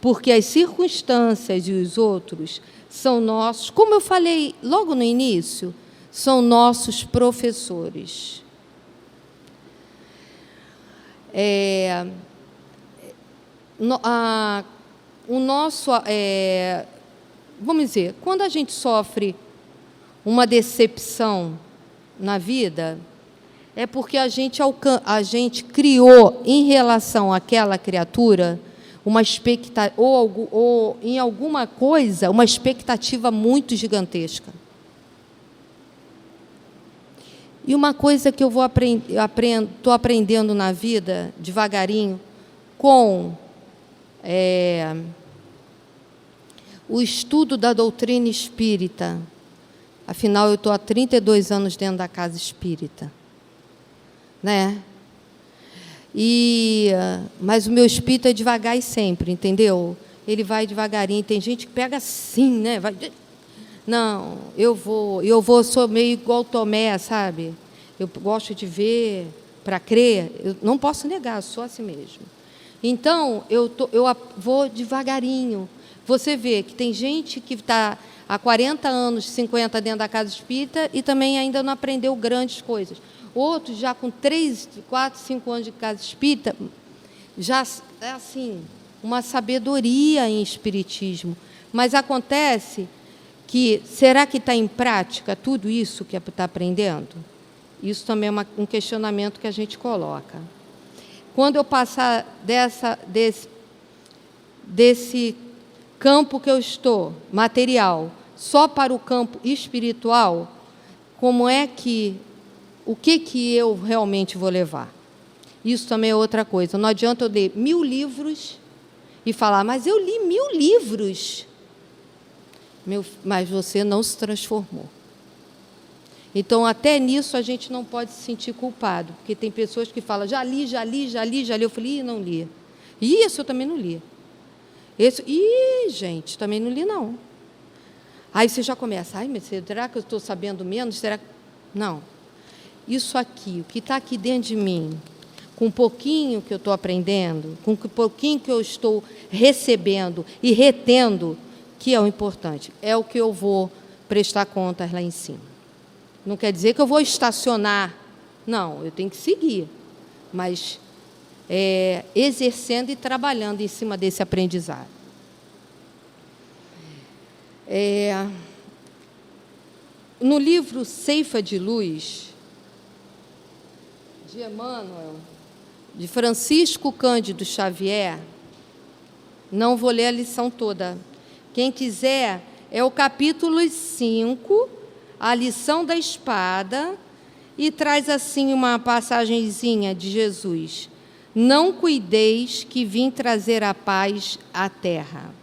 Porque as circunstâncias e os outros são nossos, como eu falei logo no início, são nossos professores. Vamos dizer, quando a gente sofre uma decepção na vida, é porque a gente criou em relação àquela criatura uma expectativa, ou em alguma coisa, uma expectativa muito gigantesca. E uma coisa que eu estou aprendendo na vida, devagarinho, com o estudo da doutrina espírita. Afinal, eu estou há 32 anos dentro da casa espírita, né? Mas o meu espírito é devagar e sempre, entendeu? Ele vai devagarinho. Tem gente que pega assim, né? Não, sou meio igual Tomé, sabe? Eu gosto de ver para crer. Eu não posso negar, sou assim mesmo. Então, eu vou devagarinho. Você vê que tem gente que está há 40 anos, 50 dentro da casa espírita e também ainda não aprendeu grandes coisas. Outros, já com 3, 4, 5 anos de casa espírita, já é assim, uma sabedoria em espiritismo. Mas acontece que, será que está em prática tudo isso que está aprendendo? Isso também é um questionamento que a gente coloca. Quando eu passar desse campo que eu estou, material, só para o campo espiritual, o que eu realmente vou levar? Isso também é outra coisa. Não adianta eu ler 1000 livros e falar, mas eu li 1000 livros. Mas você não se transformou. Então, até nisso, a gente não pode se sentir culpado, porque tem pessoas que falam, já li. Eu falei, não li. Isso eu também não li. Gente, também não li, não. Aí você já começa, mas será que eu estou sabendo menos? Será que... Não. Isso aqui, o que está aqui dentro de mim, com um pouquinho que eu estou aprendendo, com um pouquinho que eu estou recebendo e retendo, que é o importante, é o que eu vou prestar contas lá em cima. Não quer dizer que eu vou estacionar. Não, eu tenho que seguir. Mas exercendo e trabalhando em cima desse aprendizado. No livro Ceifa de Luz, de Emmanuel, de Francisco Cândido Xavier, não vou ler a lição toda. Quem quiser, é o capítulo 5, a lição da espada, e traz assim uma passagenzinha de Jesus. Não cuideis que vim trazer a paz à terra.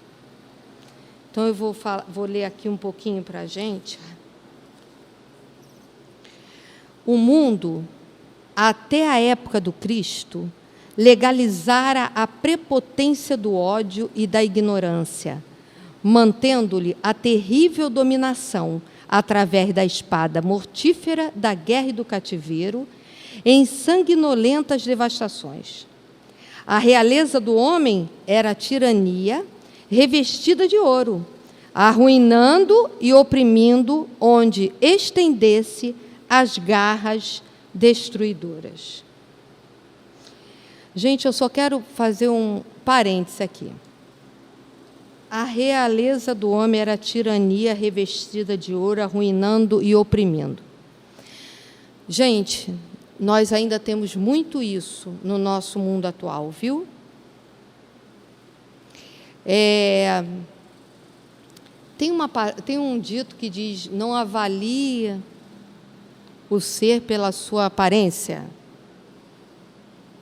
Então, eu vou ler aqui um pouquinho para a gente. O mundo, até a época do Cristo, legalizara a prepotência do ódio e da ignorância, mantendo-lhe a terrível dominação através da espada mortífera da guerra e do cativeiro, em sanguinolentas devastações. A realeza do homem era a tirania revestida de ouro, arruinando e oprimindo onde estendesse as garras destruidoras. Gente, eu só quero fazer um parêntese aqui. A realeza do homem era a tirania revestida de ouro, arruinando e oprimindo. Gente, nós ainda temos muito isso no nosso mundo atual, viu? Tem um dito que diz, não avalie o ser pela sua aparência,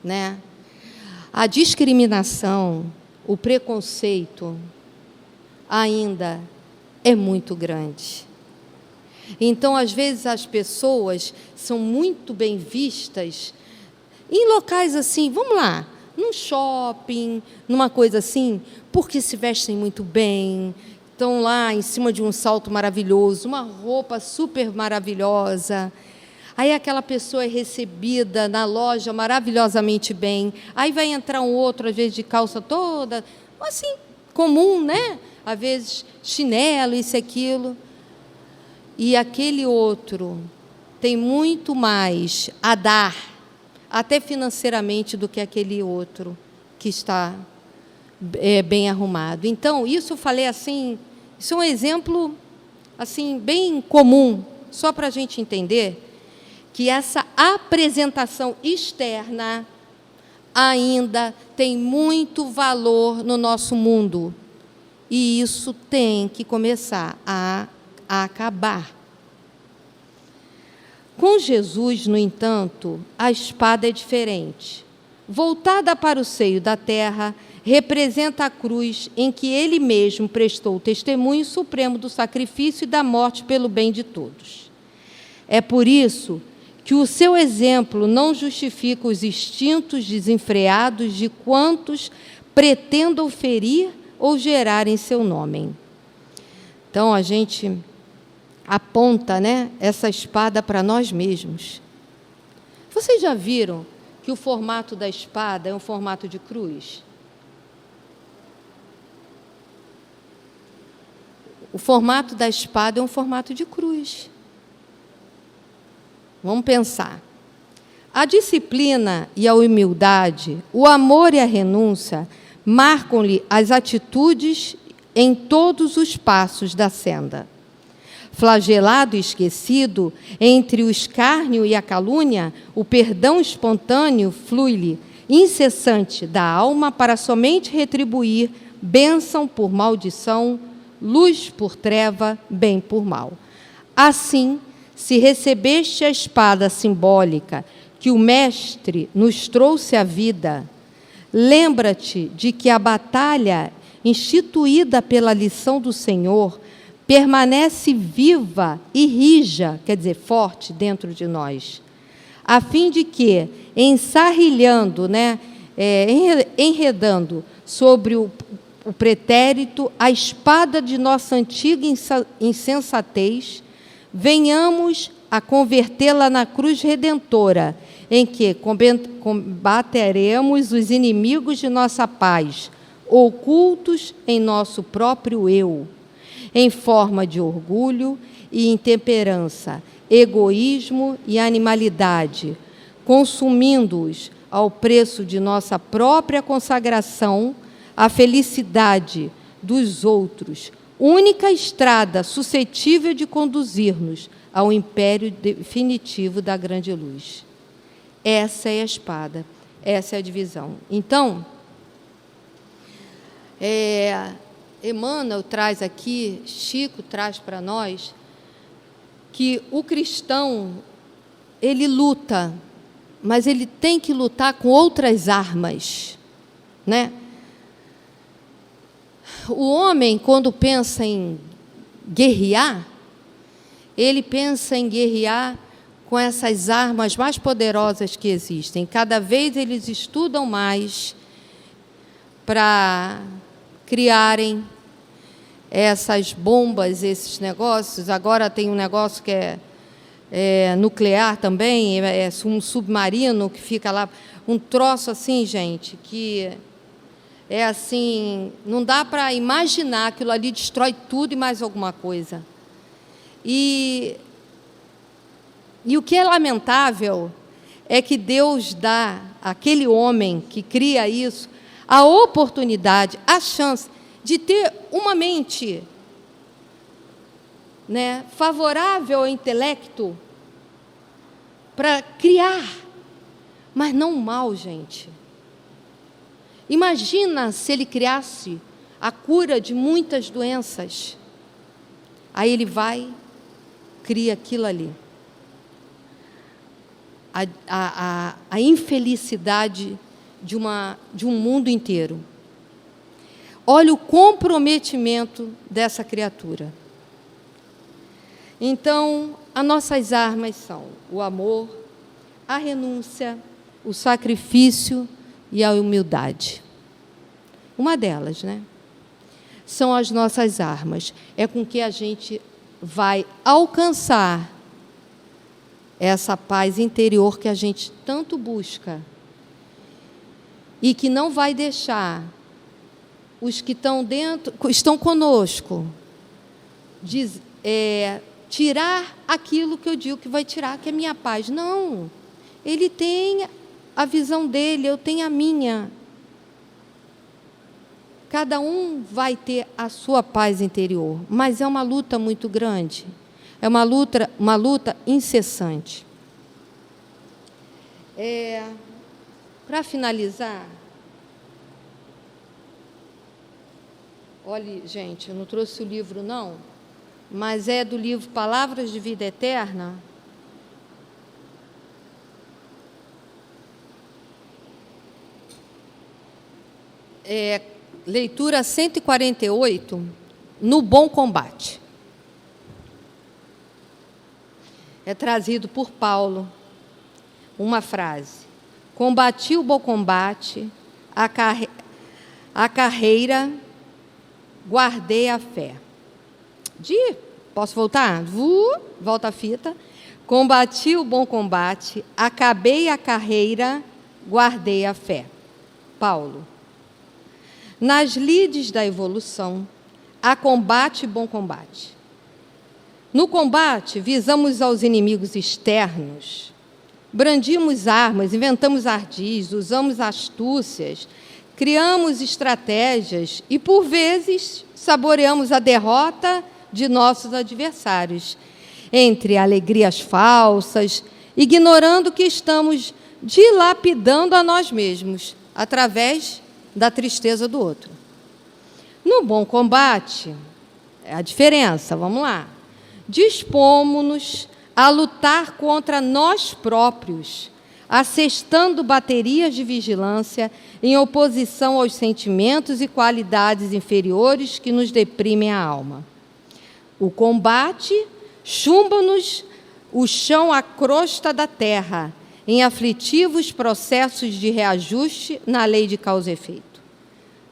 né? A discriminação, o preconceito ainda é muito grande. Então, às vezes, as pessoas são muito bem vistas em locais assim, vamos lá, num shopping, numa coisa assim, porque se vestem muito bem, estão lá em cima de um salto maravilhoso, uma roupa super maravilhosa. Aí aquela pessoa é recebida na loja maravilhosamente bem. Aí vai entrar um outro, às vezes de calça toda, assim, comum, né? Às vezes chinelo, isso e aquilo. E aquele outro tem muito mais a dar, até financeiramente, do que aquele outro que está bem arrumado. Então, isso eu falei assim, isso é um exemplo assim bem comum, só para a gente entender que essa apresentação externa ainda tem muito valor no nosso mundo. E isso tem que começar a acabar. Com Jesus, no entanto, a espada é diferente. Voltada para o seio da terra, representa a cruz em que ele mesmo prestou o testemunho supremo do sacrifício e da morte pelo bem de todos. É por isso que o seu exemplo não justifica os instintos desenfreados de quantos pretendam ferir ou gerar em seu nome. Então, a gente aponta, né, essa espada para nós mesmos. Vocês já viram que o formato da espada é um formato de cruz? O formato da espada é um formato de cruz. Vamos pensar. A disciplina e a humildade, o amor e a renúncia marcam-lhe as atitudes em todos os passos da senda. Flagelado e esquecido, entre o escárnio e a calúnia, o perdão espontâneo flui-lhe, incessante da alma, para somente retribuir bênção por maldição, luz por treva, bem por mal. Assim, se recebeste a espada simbólica que o Mestre nos trouxe à vida, lembra-te de que a batalha instituída pela lição do Senhor permanece viva e rija, quer dizer, forte dentro de nós, a fim de que, ensarrilhando, enredando sobre o pretérito a espada de nossa antiga insensatez, venhamos a convertê-la na cruz redentora, em que combateremos os inimigos de nossa paz, ocultos em nosso próprio eu, em forma de orgulho e intemperança, egoísmo e animalidade, consumindo-os ao preço de nossa própria consagração à felicidade dos outros, única estrada suscetível de conduzir-nos ao império definitivo da grande luz. Essa é a espada, essa é a divisão. Então, Emmanuel traz aqui, Chico traz para nós, que o cristão, ele luta, mas ele tem que lutar com outras armas, né? O homem, quando pensa em guerrear, ele pensa em guerrear com essas armas mais poderosas que existem. Cada vez eles estudam mais para criarem essas bombas, esses negócios. Agora tem um negócio que é nuclear também, é um submarino que fica lá, um troço assim, gente, que é assim, não dá para imaginar, aquilo ali destrói tudo e mais alguma coisa. E o que é lamentável é que Deus dá àquele homem que cria isso a oportunidade, a chance de ter uma mente, né, favorável ao intelecto para criar, mas não mal, gente. Imagina se ele criasse a cura de muitas doenças. Aí ele vai, cria aquilo ali. A infelicidade de um mundo inteiro. Olha o comprometimento dessa criatura. Então, as nossas armas são o amor, a renúncia, o sacrifício e a humildade. Uma delas, né? São as nossas armas. É com que a gente vai alcançar essa paz interior que a gente tanto busca e que não vai deixar os que estão dentro, estão conosco, tirar aquilo que eu digo que vai tirar, que é minha paz. Não, ele tem a visão dele, eu tenho a minha. Cada um vai ter a sua paz interior, mas é uma luta muito grande, é uma luta incessante. Para finalizar, olha, gente, eu não trouxe o livro, não, mas é do livro Palavras de Vida Eterna. Leitura 148, No Bom Combate. É trazido por Paulo uma frase: combati o bom combate, a carreira, guardei a fé. Posso voltar? Volta a fita. Combati o bom combate, acabei a carreira, guardei a fé. Paulo. Nas lides da evolução, há combate e bom combate. No combate, visamos aos inimigos externos, brandimos armas, inventamos ardis, usamos astúcias, criamos estratégias e, por vezes, saboreamos a derrota de nossos adversários, entre alegrias falsas, ignorando que estamos dilapidando a nós mesmos, através da tristeza do outro. No bom combate, é a diferença, vamos lá. Dispomos-nos a lutar contra nós próprios, assestando baterias de vigilância em oposição aos sentimentos e qualidades inferiores que nos deprimem a alma. O combate chumba-nos o chão à crosta da terra, em aflitivos processos de reajuste na lei de causa e efeito.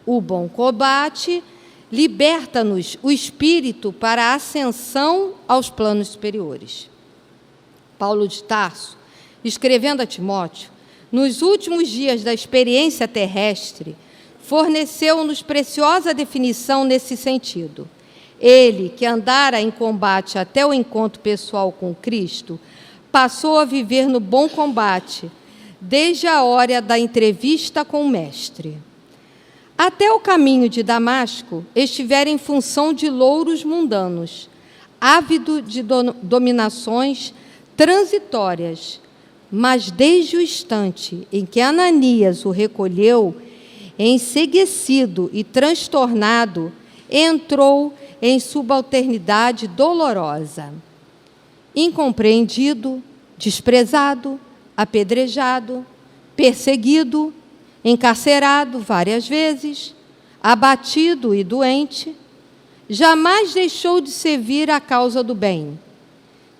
O bom combate liberta-nos o espírito para a ascensão aos planos superiores. Paulo de Tarso, escrevendo a Timóteo, nos últimos dias da experiência terrestre, forneceu-nos preciosa definição nesse sentido. Ele, que andara em combate até o encontro pessoal com Cristo, passou a viver no bom combate, desde a hora da entrevista com o Mestre. Até o caminho de Damasco estivera em função de louros mundanos, ávido de dominações transitórias, mas desde o instante em que Ananias o recolheu, enceguecido e transtornado, entrou em subalternidade dolorosa. Incompreendido, desprezado, apedrejado, perseguido, encarcerado várias vezes, abatido e doente, jamais deixou de servir a causa do bem,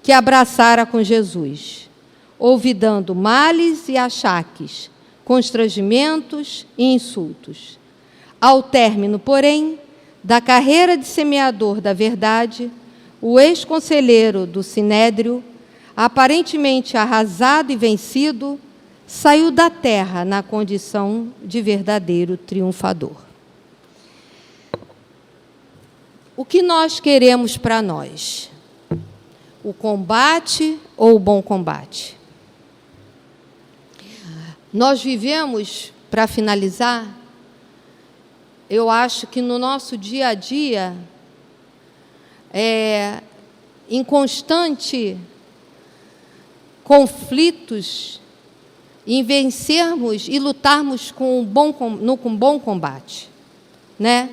que abraçara com Jesus, olvidando males e achaques, constrangimentos e insultos. Ao término, porém, da carreira de semeador da verdade, o ex-conselheiro do Sinédrio, aparentemente arrasado e vencido, saiu da terra na condição de verdadeiro triunfador. O que nós queremos para nós? O combate ou o bom combate? Nós vivemos, para finalizar, eu acho que no nosso dia a dia, em constante conflitos, em vencermos e lutarmos com um bom combate, né?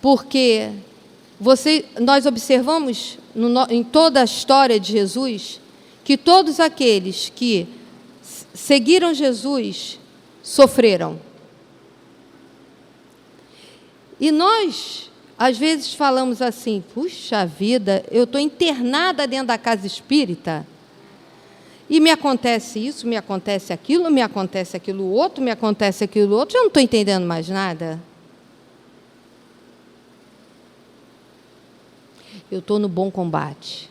Porque nós observamos em toda a história de Jesus que todos aqueles que seguiram Jesus sofreram. E nós, às vezes, falamos assim: puxa vida, eu estou internada dentro da casa espírita E me acontece isso, me acontece aquilo outro, me acontece aquilo outro. Eu não estou entendendo mais nada. Eu estou no bom combate.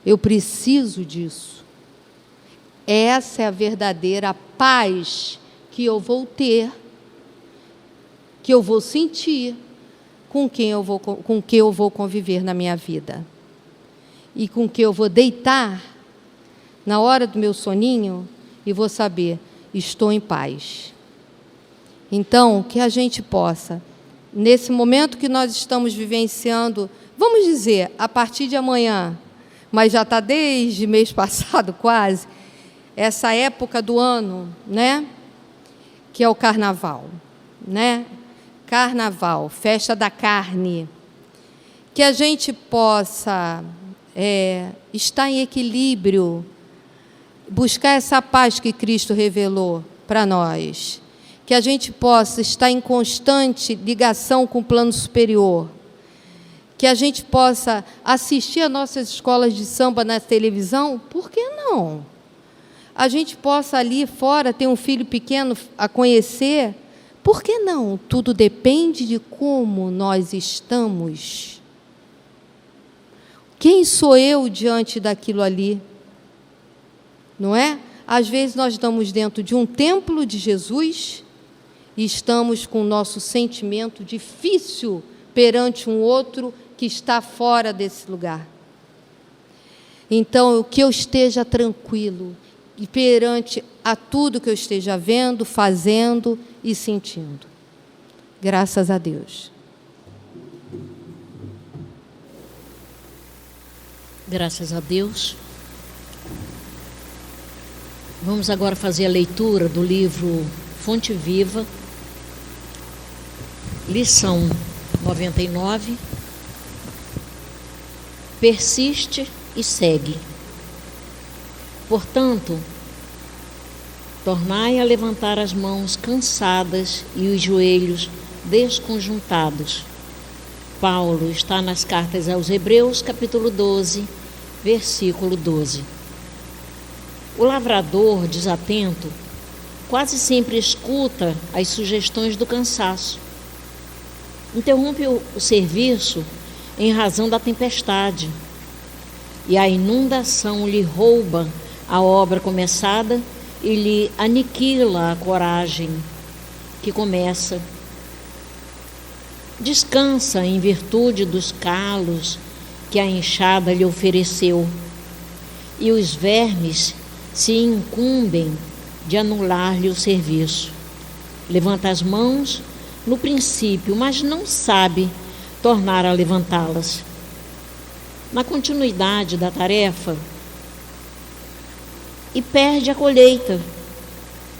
Eu preciso disso. Essa é a verdadeira paz que eu vou ter, que eu vou sentir, com quem eu vou conviver na minha vida. E com que eu vou deitar na hora do meu soninho e vou saber, estou em paz. Então, que a gente possa, nesse momento que nós estamos vivenciando, vamos dizer, a partir de amanhã, mas já está desde mês passado quase, essa época do ano, né? Que é o carnaval, né? Carnaval, festa da carne. Que a gente possa estar em equilíbrio, buscar essa paz que Cristo revelou para nós. Que a gente possa estar em constante ligação com o plano superior. Que a gente possa assistir a nossas escolas de samba na televisão, por que não? A gente possa ali fora ter um filho pequeno a conhecer, por que não? Tudo depende de como nós estamos. Quem sou eu diante daquilo ali? Não é? Às vezes nós estamos dentro de um templo de Jesus e estamos com o nosso sentimento difícil perante um outro que está fora desse lugar. Então, que eu esteja tranquilo e perante a tudo que eu esteja vendo, fazendo e sentindo. Graças a Deus. Graças a Deus. Vamos agora fazer a leitura do livro Fonte Viva, lição 99. Persiste e segue. Portanto, tornai a levantar as mãos cansadas e os joelhos desconjuntados. Paulo está nas cartas aos Hebreus, capítulo 12, versículo 12. O lavrador desatento quase sempre escuta as sugestões do cansaço. Interrompe o serviço em razão da tempestade, e a inundação lhe rouba a obra começada e lhe aniquila a coragem que começa. Descansa em virtude dos calos que a enxada lhe ofereceu, e os vermes se incumbem de anular-lhe o serviço. Levanta as mãos no princípio, mas não sabe tornar a levantá-las. Na continuidade da tarefa, e perde a colheita.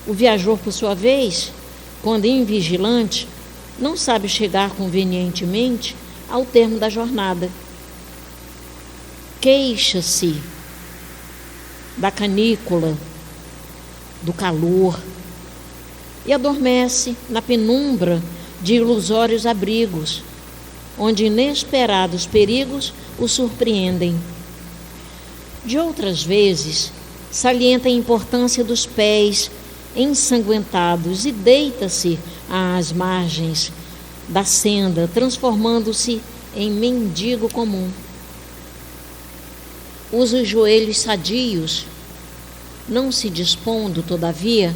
O viajor, por sua vez, quando invigilante, não sabe chegar convenientemente ao termo da jornada. Queixa-se da canícula, do calor, e adormece na penumbra de ilusórios abrigos, onde inesperados perigos o surpreendem. De outras vezes, salienta a importância dos pés ensanguentados e deita-se às margens da senda, transformando-se em mendigo comum. Usa os joelhos sadios, não se dispondo, todavia,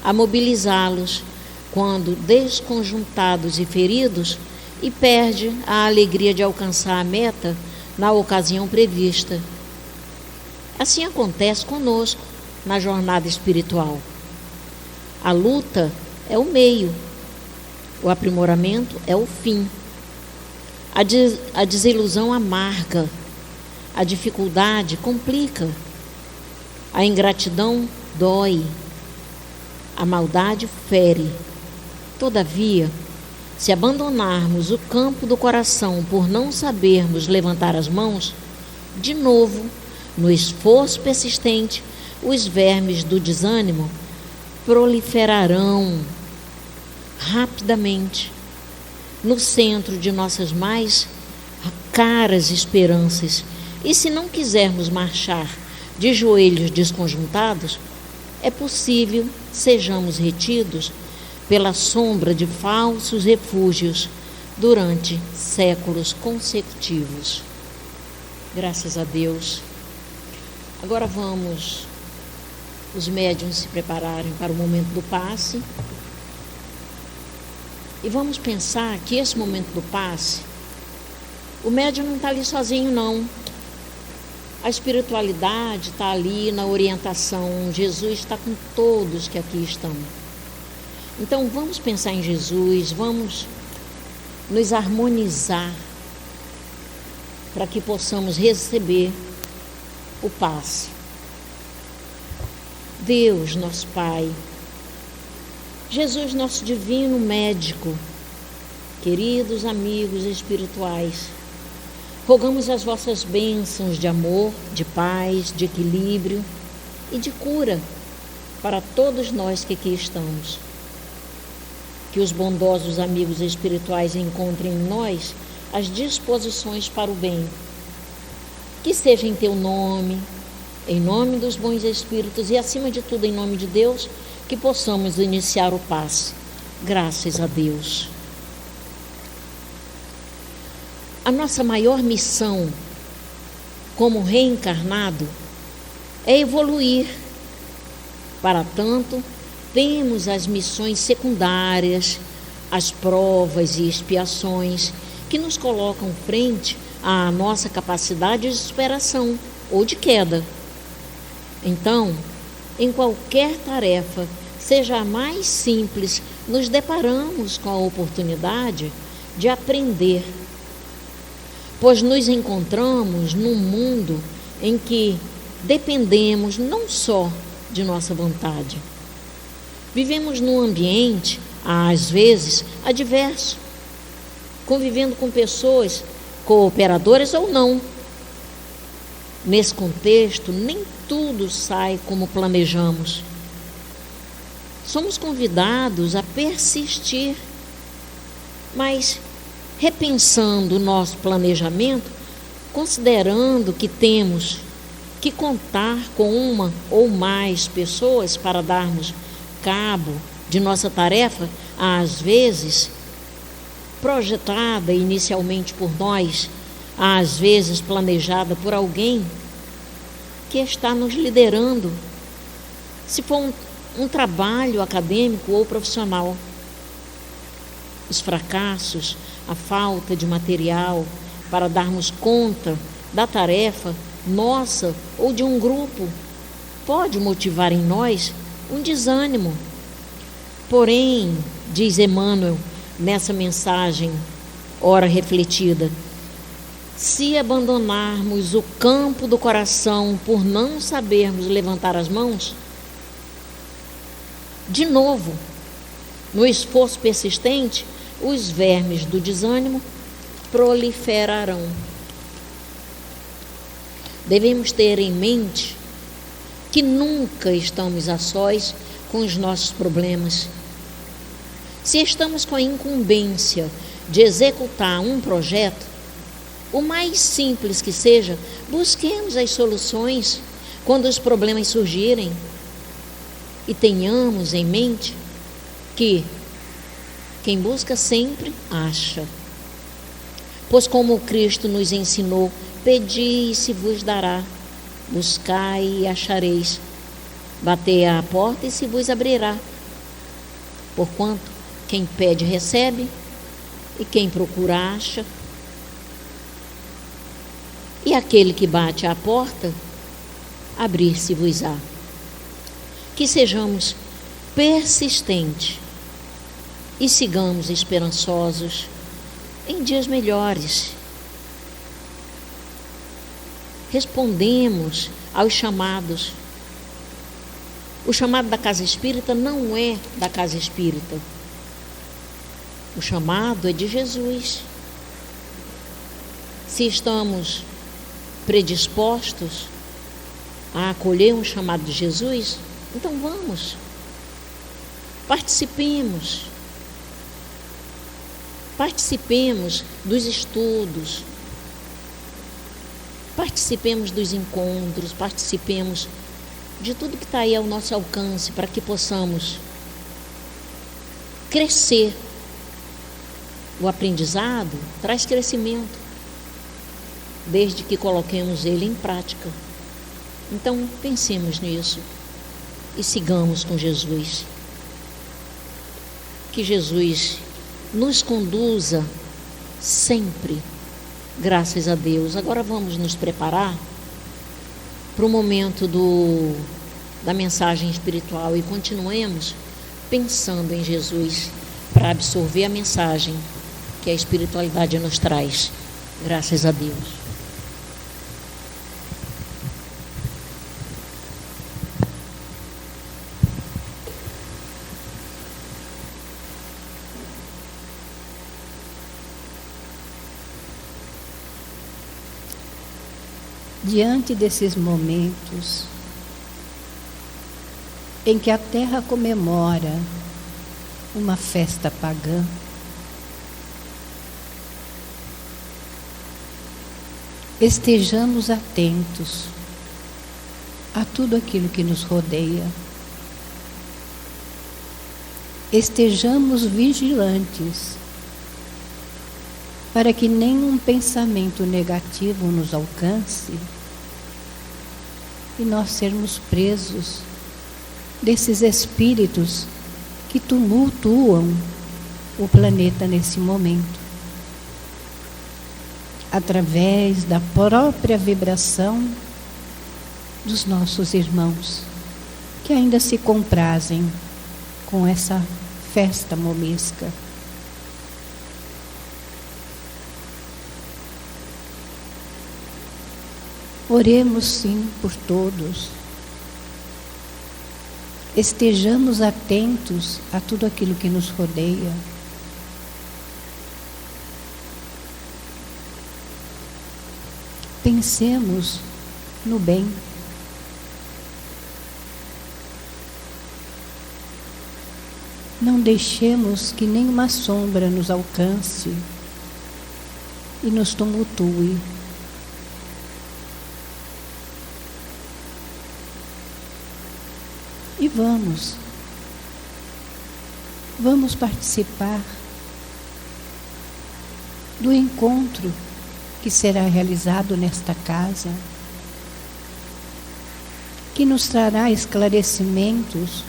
a mobilizá-los quando desconjuntados e feridos, e perde a alegria de alcançar a meta na ocasião prevista. Assim acontece conosco na jornada espiritual. A luta é o meio, o aprimoramento é o fim. A desilusão amarga, a dificuldade complica, a ingratidão dói, a maldade fere. Todavia, se abandonarmos o campo do coração por não sabermos levantar as mãos, de novo, no esforço persistente, os vermes do desânimo proliferarão rapidamente no centro de nossas mais caras esperanças, E se não quisermos marchar de joelhos desconjuntados, é possível sejamos retidos pela sombra de falsos refúgios durante séculos consecutivos. Graças a Deus. Agora vamos os médiuns se prepararem para o momento do passe. E vamos pensar que esse momento do passe, o médium não está ali sozinho, não. A espiritualidade está ali na orientação. Jesus está com todos que aqui estão. Então vamos pensar em Jesus, vamos nos harmonizar para que possamos receber o passe. Deus, nosso Pai, Jesus, nosso divino médico, queridos amigos espirituais, rogamos as vossas bênçãos de amor, de paz, de equilíbrio e de cura para todos nós que aqui estamos. Que os bondosos amigos espirituais encontrem em nós as disposições para o bem. Que seja em teu nome, em nome dos bons espíritos e, acima de tudo, em nome de Deus, que possamos iniciar o passe. Graças a Deus. A nossa maior missão como reencarnado é evoluir. Para tanto, temos as missões secundárias, as provas e expiações que nos colocam frente à nossa capacidade de superação ou de queda. Então, em qualquer tarefa, seja a mais simples, nos deparamos com a oportunidade de aprender, pois nos encontramos num mundo em que dependemos não só de nossa vontade. Vivemos num ambiente, às vezes, adverso, convivendo com pessoas cooperadoras ou não. Nesse contexto, nem tudo sai como planejamos. Somos convidados a persistir, mas repensando o nosso planejamento, considerando que temos que contar com uma ou mais pessoas para darmos cabo de nossa tarefa, às vezes projetada inicialmente por nós, às vezes planejada por alguém que está nos liderando, se for um trabalho acadêmico ou profissional. Os fracassos, a falta de material para darmos conta da tarefa nossa ou de um grupo pode motivar em nós um desânimo. Porém, diz Emmanuel nessa mensagem, ora refletida, se abandonarmos o campo do coração por não sabermos levantar as mãos, de novo, no esforço persistente, os vermes do desânimo proliferarão. Devemos ter em mente que nunca estamos a sós com os nossos problemas. Se estamos com a incumbência de executar um projeto, o mais simples que seja, busquemos as soluções quando os problemas surgirem. E tenhamos em mente que quem busca sempre acha. Pois como Cristo nos ensinou, pedi e se vos dará, buscai e achareis, batei à porta e se vos abrirá. Porquanto quem pede recebe, e quem procura acha, e aquele que bate à porta, abrir-se-vos-á. Que sejamos persistentes e sigamos esperançosos em dias melhores. Respondemos aos chamados. O chamado da casa espírita não é da casa espírita. O chamado é de Jesus. Se estamos predispostos a acolher um chamado de Jesus, então vamos, participemos dos estudos, participemos dos encontros, participemos de tudo que está aí ao nosso alcance, para que possamos crescer. O aprendizado traz crescimento, desde que coloquemos ele em prática. Então, pensemos nisso e sigamos com Jesus. Que Jesus nos conduza sempre, graças a Deus. Agora vamos nos preparar para o momento da mensagem espiritual e continuemos pensando em Jesus para absorver a mensagem que a espiritualidade nos traz. Graças a Deus. Diante desses momentos em que a Terra comemora uma festa pagã, estejamos atentos a tudo aquilo que nos rodeia. Estejamos vigilantes para que nenhum pensamento negativo nos alcance e nós sermos presos desses espíritos que tumultuam o planeta nesse momento, através da própria vibração dos nossos irmãos, que ainda se comprazem com essa festa momesca. Oremos sim por todos. Estejamos atentos a tudo aquilo que nos rodeia. Pensemos no bem. Não deixemos que nenhuma sombra nos alcance e nos tumultue. E vamos participar do encontro que será realizado nesta casa, que nos trará esclarecimentos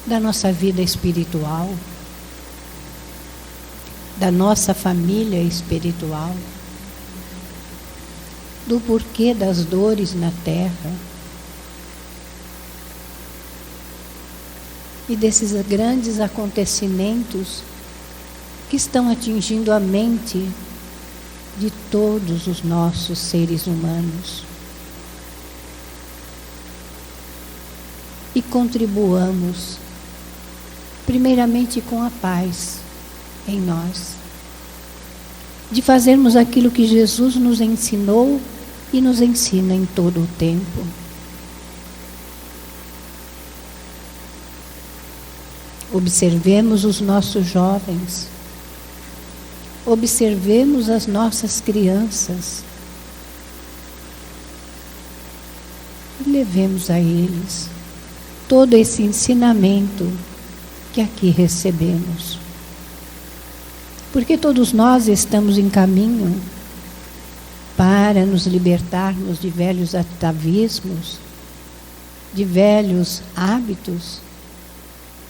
da nossa vida espiritual, da nossa família espiritual, do porquê das dores na terra e desses grandes acontecimentos que estão atingindo a mente de todos os nossos seres humanos. E contribuamos, primeiramente com a paz em nós, de fazermos aquilo que Jesus nos ensinou e nos ensina em todo o tempo. Observemos os nossos jovens, observemos as nossas crianças e levemos a eles todo esse ensinamento que aqui recebemos. Porque todos nós estamos em caminho para nos libertarmos de velhos atavismos, de velhos hábitos,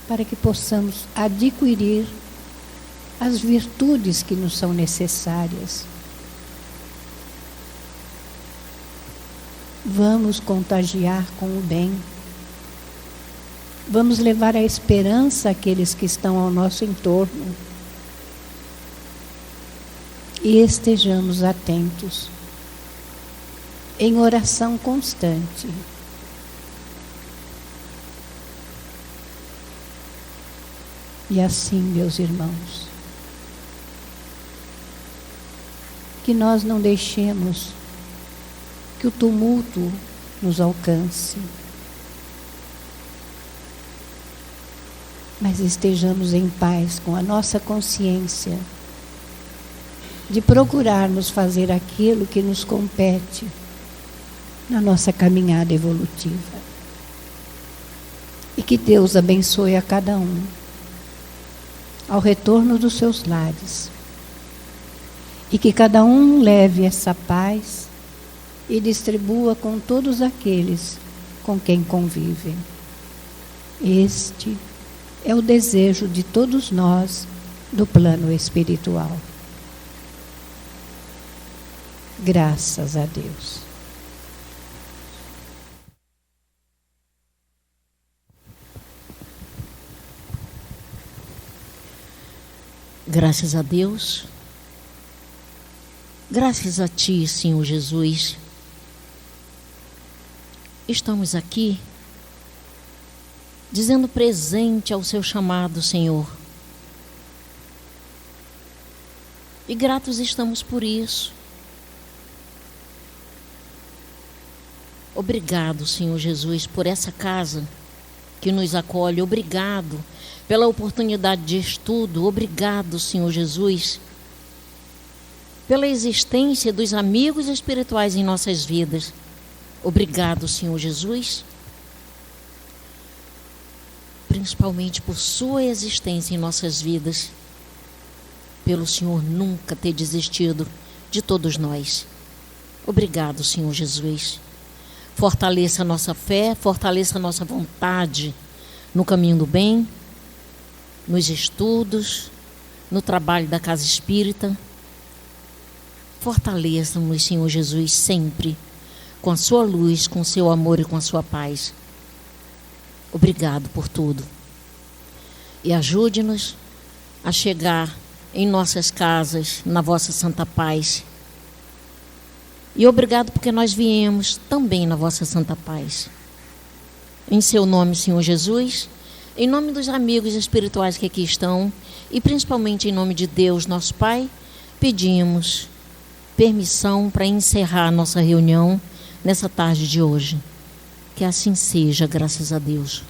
para que possamos adquirir as virtudes que nos são necessárias. Vamos contagiar com o bem. Vamos levar a esperança àqueles que estão ao nosso entorno. E estejamos atentos, em oração constante. E assim, meus irmãos, que nós não deixemos que o tumulto nos alcance, mas estejamos em paz com a nossa consciência de procurarmos fazer aquilo que nos compete na nossa caminhada evolutiva. E que Deus abençoe a cada um ao retorno dos seus lares. E que cada um leve essa paz e distribua com todos aqueles com quem convivem. Este é o desejo de todos nós do plano espiritual. Graças a Deus. Graças a Deus. Graças a Ti, Senhor Jesus. Estamos aqui dizendo presente ao Seu chamado, Senhor. E gratos estamos por isso. Obrigado, Senhor Jesus, por essa casa que nos acolhe. Obrigado pela oportunidade de estudo. Obrigado, Senhor Jesus, pela existência dos amigos espirituais em nossas vidas. Obrigado, Senhor Jesus, principalmente por sua existência em nossas vidas, pelo Senhor nunca ter desistido de todos nós. Obrigado, Senhor Jesus. Fortaleça a nossa fé, fortaleça a nossa vontade no caminho do bem, nos estudos, no trabalho da casa espírita. Fortaleça-nos, Senhor Jesus, sempre com a sua luz, com o seu amor e com a sua paz. Obrigado por tudo. E ajude-nos a chegar em nossas casas na vossa santa paz. E obrigado porque nós viemos também na vossa santa paz. Em seu nome, Senhor Jesus, em nome dos amigos espirituais que aqui estão, e principalmente em nome de Deus, nosso Pai, pedimos permissão para encerrar a nossa reunião nessa tarde de hoje. Que assim seja, graças a Deus.